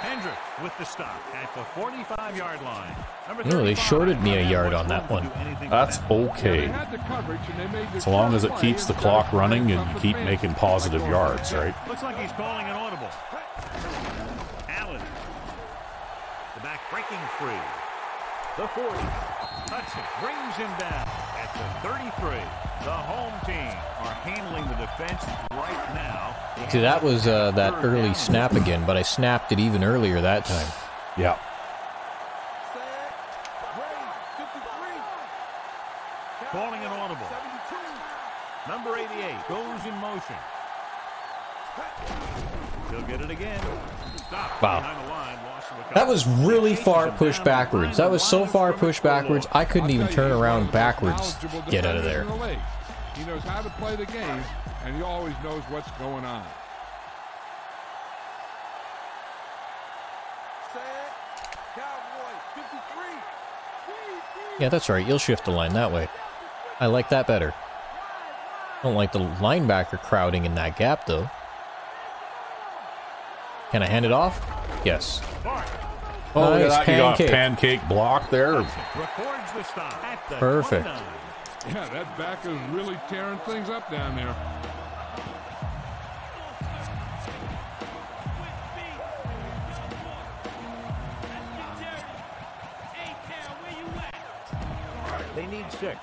Hendrick with the stop at the 45-yard line. Number No, they 35 shorted me a doesn't have yard much on that room to one. do anything That's with that. okay. They had the coverage and they made the As long as it play keeps the instead of clock running trying and you something keep fancy. making positive yards, right? Looks like he's calling an audible. Allen. The back breaking free. The 40. Hudson brings him down at the 33. The home team are handling the defense right now. See, that was that early snap again, but I snapped it even earlier that time. Yeah. Set, Ray, 53. Calling an audible. 72. Number 88 goes in motion. He'll get it again. Stop Wow. behind the line. Loss of a couple. That was really far pushed backwards. That was so far pushed backwards, I couldn't even turn around backwards. Get out of there. He knows how to play the game, and he always knows what's going on. Set, Cowboy, 53. Yeah, that's right. You'll shift the line that way. I like that better. Don't like the linebacker crowding in that gap, though. Can I hand it off? Yes. Oh, look at Nice that. You got pancake. pancake block there. Records the stop at the Perfect. 29. Yeah, that back is really tearing things up down there. They need 6.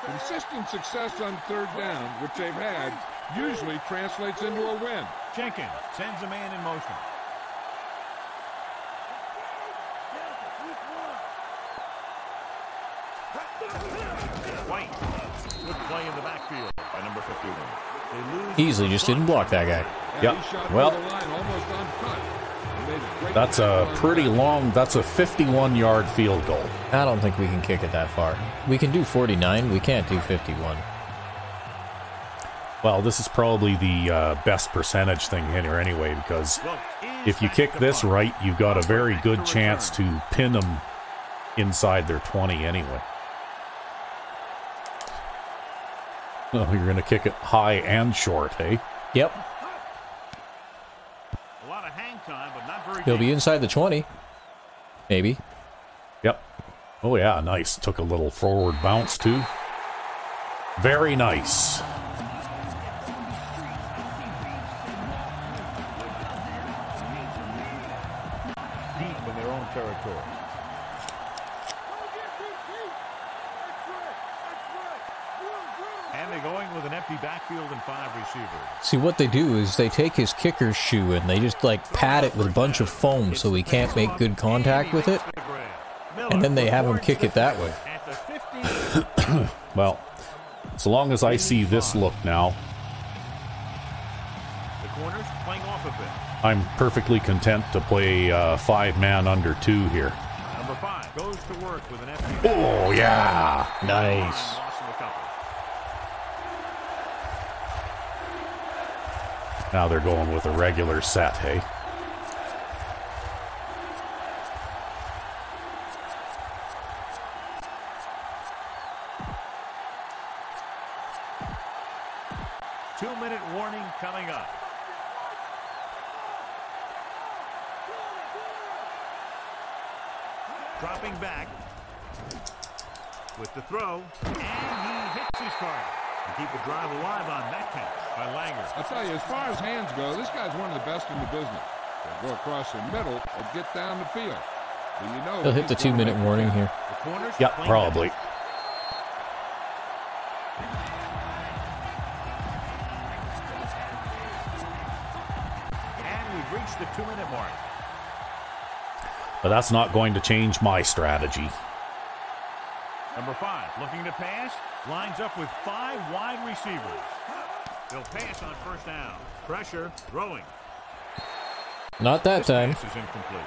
Consistent success on 3rd down, which they've had, usually translates into a win. Jenkins sends a man in motion. White. Good play in the backfield by number 51. They lose. Easily just didn't block that guy. Yep. He shot Well, through the line almost uncut. He made a great that's a tackle on pretty that. long, that's a 51-yard field goal. I don't think we can kick it that far. We can do 49. We can't do 51. Well, this is probably the best percentage thing here anyway, because if you kick this right, you've got a very good chance to pin them inside their 20 anyway. Oh, you're going to kick it high and short, hey? Yep. A lot of hang time, but not very He'll be deep. inside the 20. Maybe. Yep. Oh, yeah, nice. Took a little forward bounce, too. Very nice. And they're going with an empty backfield and 5 receivers. See, what they do is they take his kicker's shoe and they just like pat it with a bunch of foam so he can't make good contact with it. And then they have him kick it that way. Well, so long as I see this look now, The corners playing off a bit. I'm perfectly content to play 5-man under 2 here. Number 5 goes to work with an empty. Oh, yeah. Nice. Now they're going with a regular set, hey? Two-minute warning coming up. Dropping back with the throw, and he hits his target. To keep the drive alive on that catch by Langer. I'll tell you, as far as hands go, this guy's one of the best in the business. They'll go across the middle and get down the field. And you know They'll hit the 2-minute warning here. The corners Yep, playing probably. And we've reached the 2-minute mark. But that's not going to change my strategy. Number 5 looking to pass, lines up with 5 wide receivers. They'll pass on first down. Pressure, throwing. Not that This time. pass is incomplete.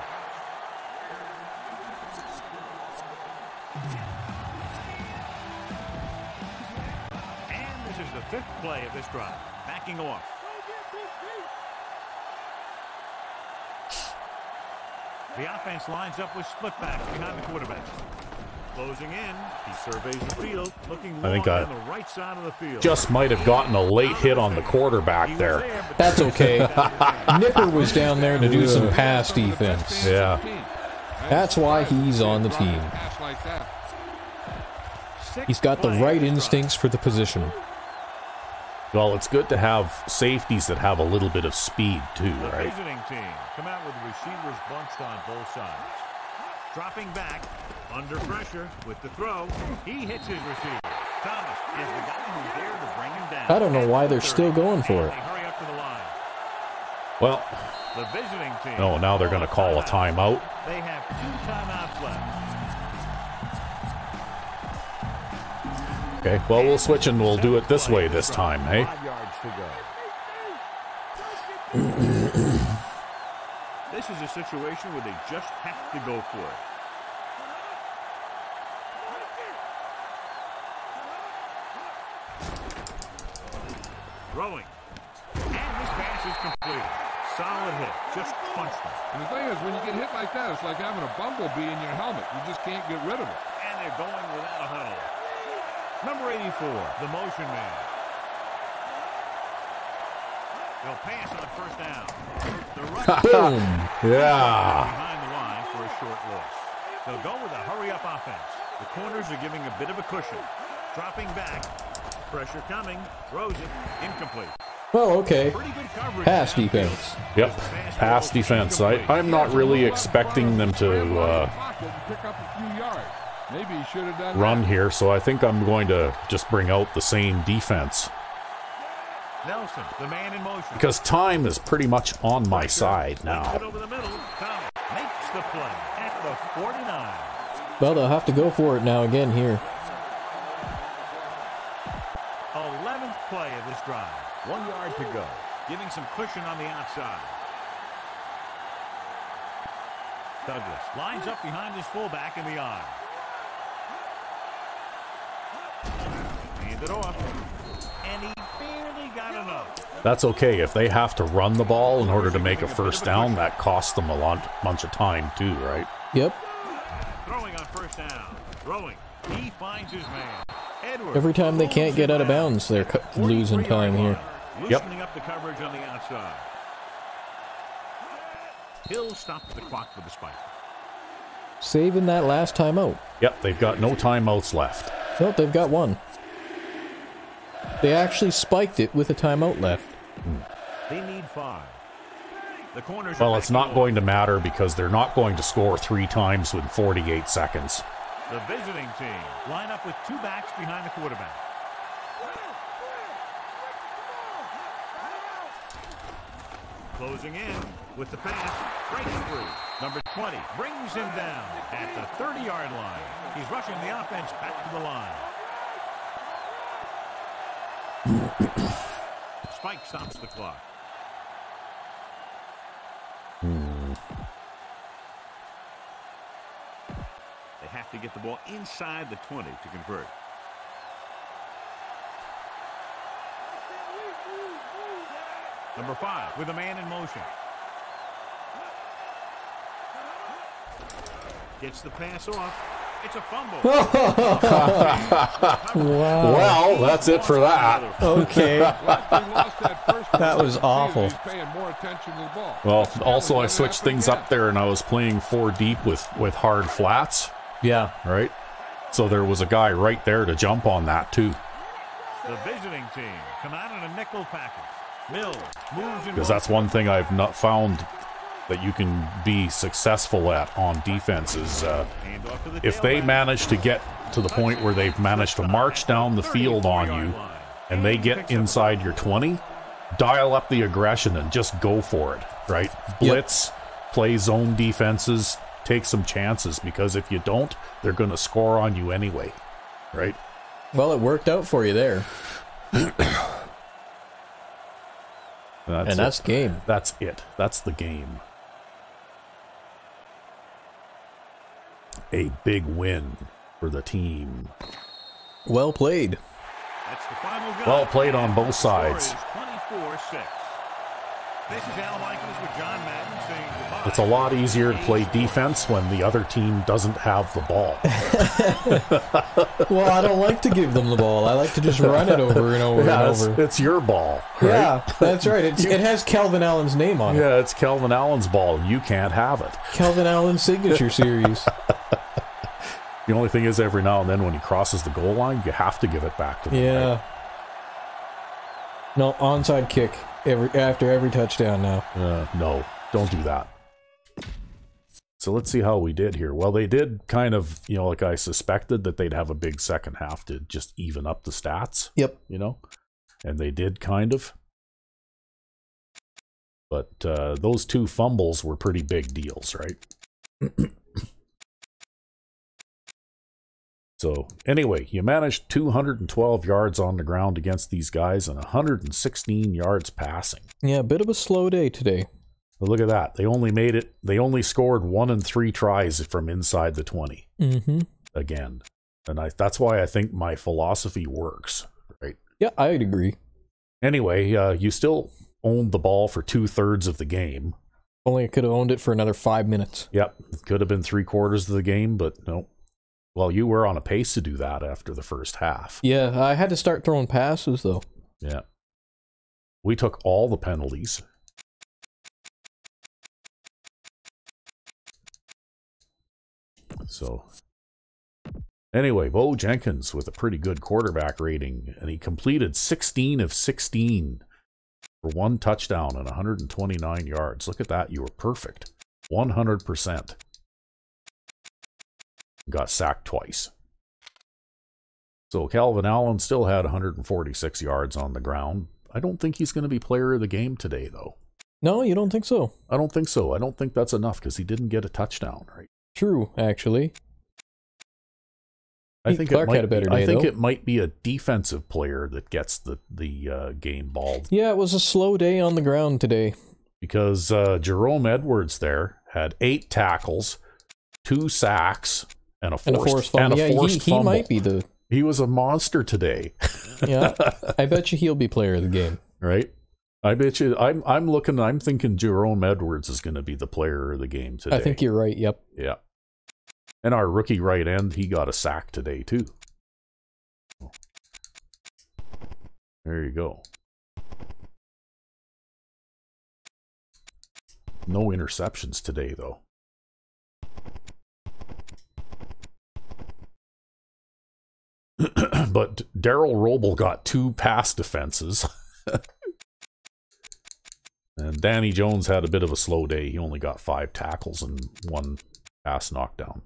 And this is the 5th play of this drive. Backing off. The offense lines up with split backs behind the quarterback. Closing in, he surveys the field, looking I think long on the right side of the field. Just might have gotten a late hit on the quarterback there. That's okay. Nipper was down there to do some pass defense. Yeah. That's why he's on the team. He's got the right instincts for the position. Well, it's good to have safeties that have a little bit of speed too, The right? visiting team come out with receivers bunched on both sides. Dropping back, under pressure with the throw. He hits his receiver. Thomas is the guy who's there to bring him down. I don't know why they're still going for it. They hurry up to the line. Well, The visiting team. no, now they're going to call a timeout. They have 2 timeouts left. Okay, well, we'll switch and we'll do it this way this time, hey? 5 yards to go. This is a situation where they just have to go for it. Throwing. And this pass is completed. Solid hit. Just punched him. And the thing is, when you get hit like that, it's like having a bumblebee in your helmet. You just can't get rid of it. And they're going without a huddle. Number 84, the motion man. They'll pass on first down. The Boom. Yeah. behind the line for a short loss. They'll go with a hurry-up offense. The corners are giving a bit of a cushion. Dropping back. Pressure coming. Throws it. Incomplete. Well, okay. Pretty good coverage. Pass now. defense. Yep, pass defense. I'm not really expecting them to Pick up a few yards. Maybe he should have done run that. here, so I think I'm going to just bring out the same defense. Nelson, the man in motion. Because time is pretty much on my side Takes it now. over the middle. Thomas makes the play at the 49. Well, they'll have to go for it now again here. 11th play of this drive. 1 yard to go. Giving some cushion on the outside. Douglas lines up behind his fullback in the eye. Hand it off. And he barely got enough. That's okay. If they have to run the ball in order to make a first down, that costs them a bunch of time too, right? Yep. Throwing on first down. Throwing. He finds his man. Edwards Every time they can't get out of bounds, they're losing time here. Yep. Loosening up the coverage on the outside. Hill stopped the clock with the spike. Saving that last timeout. Yep, they've got no timeouts left. Nope, they've got one. They actually spiked it with a timeout left. They need 5. The corners. Well, it's not going to matter because they're not going to score 3 times in 48 seconds. The visiting team line up with 2 backs behind the quarterback. Closing in with the pass. Breaks through. Number 20 brings him down at the 30-yard line. He's rushing the offense back to the line. Spike stops the clock. They have to get the ball inside the 20 to convert. Number 5 with a man in motion. Gets the pass off. It's a fumble. Wow. Well, that's it for that. Okay. That was awful. Well, also I switched things up there and I was playing 4 deep with hard flats. Yeah. Right? So there was a guy right there to jump on that too. The visiting team come out in a nickel package. Mills moves in. Because that's one thing I've not found that you can be successful at on defense is if they manage to get to the point where they've managed to march down the field on you and they get inside your 20, dial up the aggression and just go for it, right? Blitz, play zone defenses, take some chances, because if you don't, they're going to score on you anyway, right? Well, it worked out for you there. That's game. That's it. That's the game. A big win for the team. Well played. That's the final goal. Well played on both sides. 24-6. This is Al Michaels with John Madden saying goodbye. It's a lot easier to play defense when the other team doesn't have the ball. Well, I don't like to give them the ball. I like to just run it over and over and over. It's your ball. Right? Yeah, that's right. It has Calvin Allen's name on it. Yeah, it's Calvin Allen's ball. You can't have it. Calvin Allen's signature series. The only thing is, every now and then when he crosses the goal line, you have to give it back to him. Yeah. Right? No, onside kick after every touchdown now. No, don't do that. So let's see how we did here. Well, they did kind of, like I suspected, that they'd have a big second half to just even up the stats. Yep. And they did kind of. But those 2 fumbles were pretty big deals, right? So anyway, you managed 212 yards on the ground against these guys and 116 yards passing. Yeah, a bit of a slow day today. But look at that. They only scored 1 in 3 tries from inside the 20. Mm-hmm. Again. And that's why I think my philosophy works, right? Yeah, I'd agree. Anyway, you still owned the ball for 2/3 of the game. Only I could have owned it for another 5 minutes. Yep. It could have been 3/4 of the game, but no. Well, you were on a pace to do that after the first half. Yeah, I had to start throwing passes, though. Yeah. We took all the penalties. So, anyway, Bo Jenkins with a pretty good quarterback rating, and he completed 16 of 16 for 1 touchdown and 129 yards. Look at that. You were perfect. 100%. Got sacked twice. So Calvin Allen still had 146 yards on the ground. I don't think he's going to be player of the game today, though. No, you don't think so? I don't think so. I don't think that's enough because he didn't get a touchdown, right? True, actually. I think Clark had a better day, it though. might be a defensive player that gets the game ball. Yeah, it was a slow day on the ground today. Because Jerome Edwards there had 8 tackles, 2 sacks, and a forced fumble. He might be the... He was a monster today. Yeah, I bet you he'll be player of the game. Right? I bet you. I'm thinking Jerome Edwards is going to be the player of the game today. I think you're right, yep. Yeah. And our rookie right end, he got a sack today, too. There you go. No interceptions today, though. But Darryl Roble got 2 pass defenses. And Danny Jones had a bit of a slow day. He only got 5 tackles and 1 pass knockdown.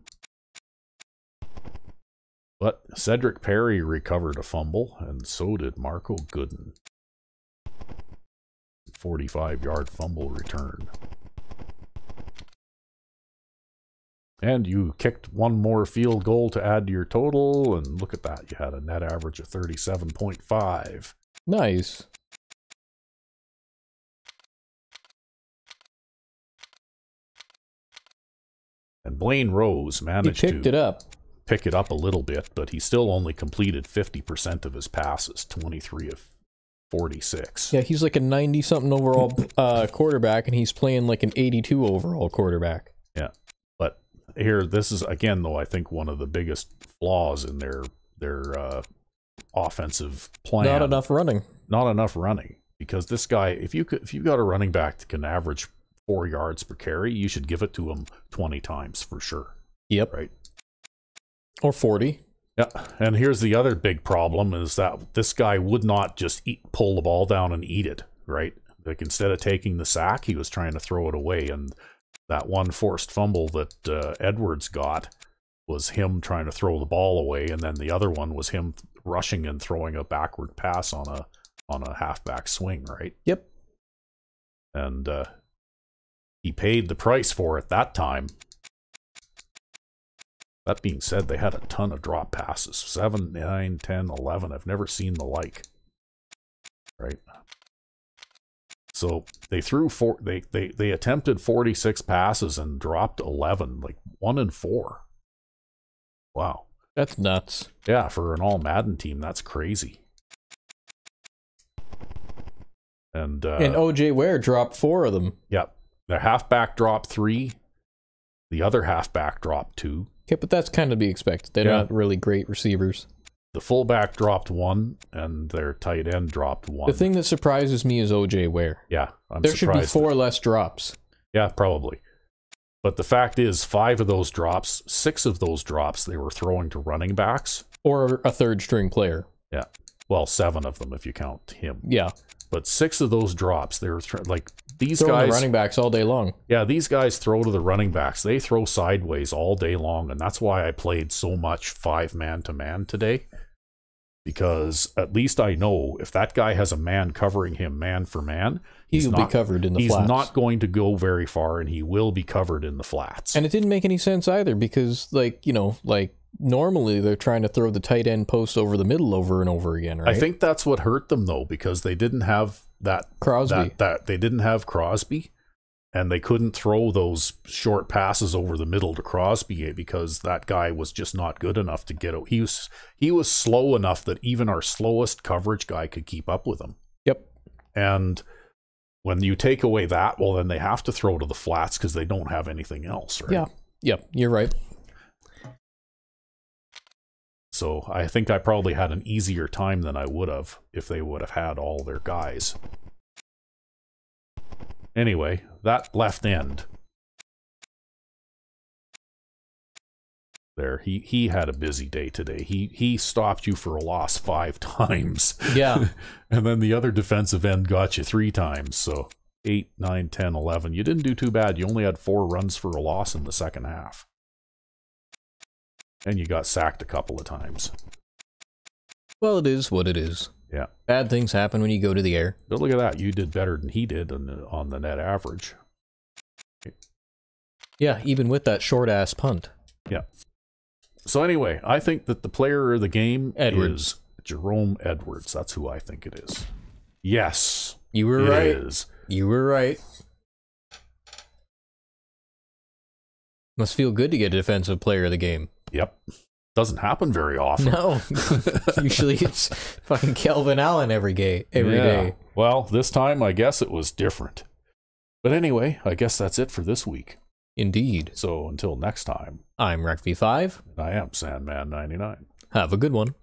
But Cedric Perry recovered a fumble, and so did Marco Gooden. 45-yard fumble return. And you kicked one more field goal to add to your total, and look at that. You had a net average of 37.5. Nice. And Blaine Rose managed to picked it up. pick it up a little bit, but he still only completed 50% of his passes, 23 of 46. Yeah, he's like a 90-something overall quarterback, and he's playing like an 82 overall quarterback. Yeah. But here, this is, again, though, I think one of the biggest flaws in their offensive plan. Not enough running. Not enough running. Because this guy, if you got a running back that can average 4 yards per carry, you should give it to him 20 times for sure. Yep. Right. Or 40. Yeah. And here's the other big problem is that this guy would not just pull the ball down and eat it, right? Like instead of taking the sack, he was trying to throw it away. And that one forced fumble that Edwards got was him trying to throw the ball away. And then the other one was him rushing and throwing a backward pass on a halfback swing, right? Yep. And he paid the price for it that time. That being said, they had a ton of drop passes. 7, 9, 10, 11. I've never seen the like. Right? So they threw they attempted 46 passes and dropped 11, like 1 in 4. Wow. That's nuts. Yeah, for an all Madden team, that's crazy. And OJ Ware dropped 4 of them. Yep. Their halfback dropped 3. The other halfback dropped 2. Okay, but that's kind of to be expected. They're not really great receivers. The fullback dropped 1, and their tight end dropped 1. The thing that surprises me is OJ Ware. Yeah, there should be 4 less drops. Yeah, probably. But the fact is, 5 of those drops, 6 of those drops, they were throwing to running backs. Or a third string player. Yeah. Well, 7 of them if you count him. Yeah. But 6 of those drops, they were like these throwing guys. The running backs all day long. Yeah, these guys throw to the running backs. They throw sideways all day long, and that's why I played so much 5 man-to-man today. Because at least I know if that guy has a man covering him man for man, he'll be covered in the flats. He's not going to go very far, and he will be covered in the flats. And it didn't make any sense either, because normally they're trying to throw the tight end post over the middle over and over again, right? I think that's what hurt them though, because they didn't have that Crosby. That they didn't have Crosby, and they couldn't throw those short passes over the middle to Crosby because that guy was just not good enough to get out. He was slow enough that even our slowest coverage guy could keep up with him. Yep. And when you take away that, well, then they have to throw to the flats because they don't have anything else, right? Yeah. Yep. You're right. So I think I probably had an easier time than I would have if they would have had all their guys. Anyway, that left end. There, he had a busy day today. He stopped you for a loss 5 times. Yeah. And then the other defensive end got you 3 times. So 8, 9, 10, 11. You didn't do too bad. You only had 4 runs for a loss in the second half. And you got sacked a couple of times. Well, it is what it is. Yeah. Bad things happen when you go to the air. But look at that. You did better than he did on the net average. Yeah, even with that short-ass punt. Yeah. So anyway, I think that the player of the game is Jerome Edwards. That's who I think it is. Yes. You were right. It is. You were right. Must feel good to get a defensive player of the game. Yep. Doesn't happen very often. No. Usually it's fucking Kelvin Allen every day. Well, this time I guess it was different. But anyway, I guess that's it for this week. Indeed. So until next time. I'm RecV5. And I am Sandman99. Have a good one.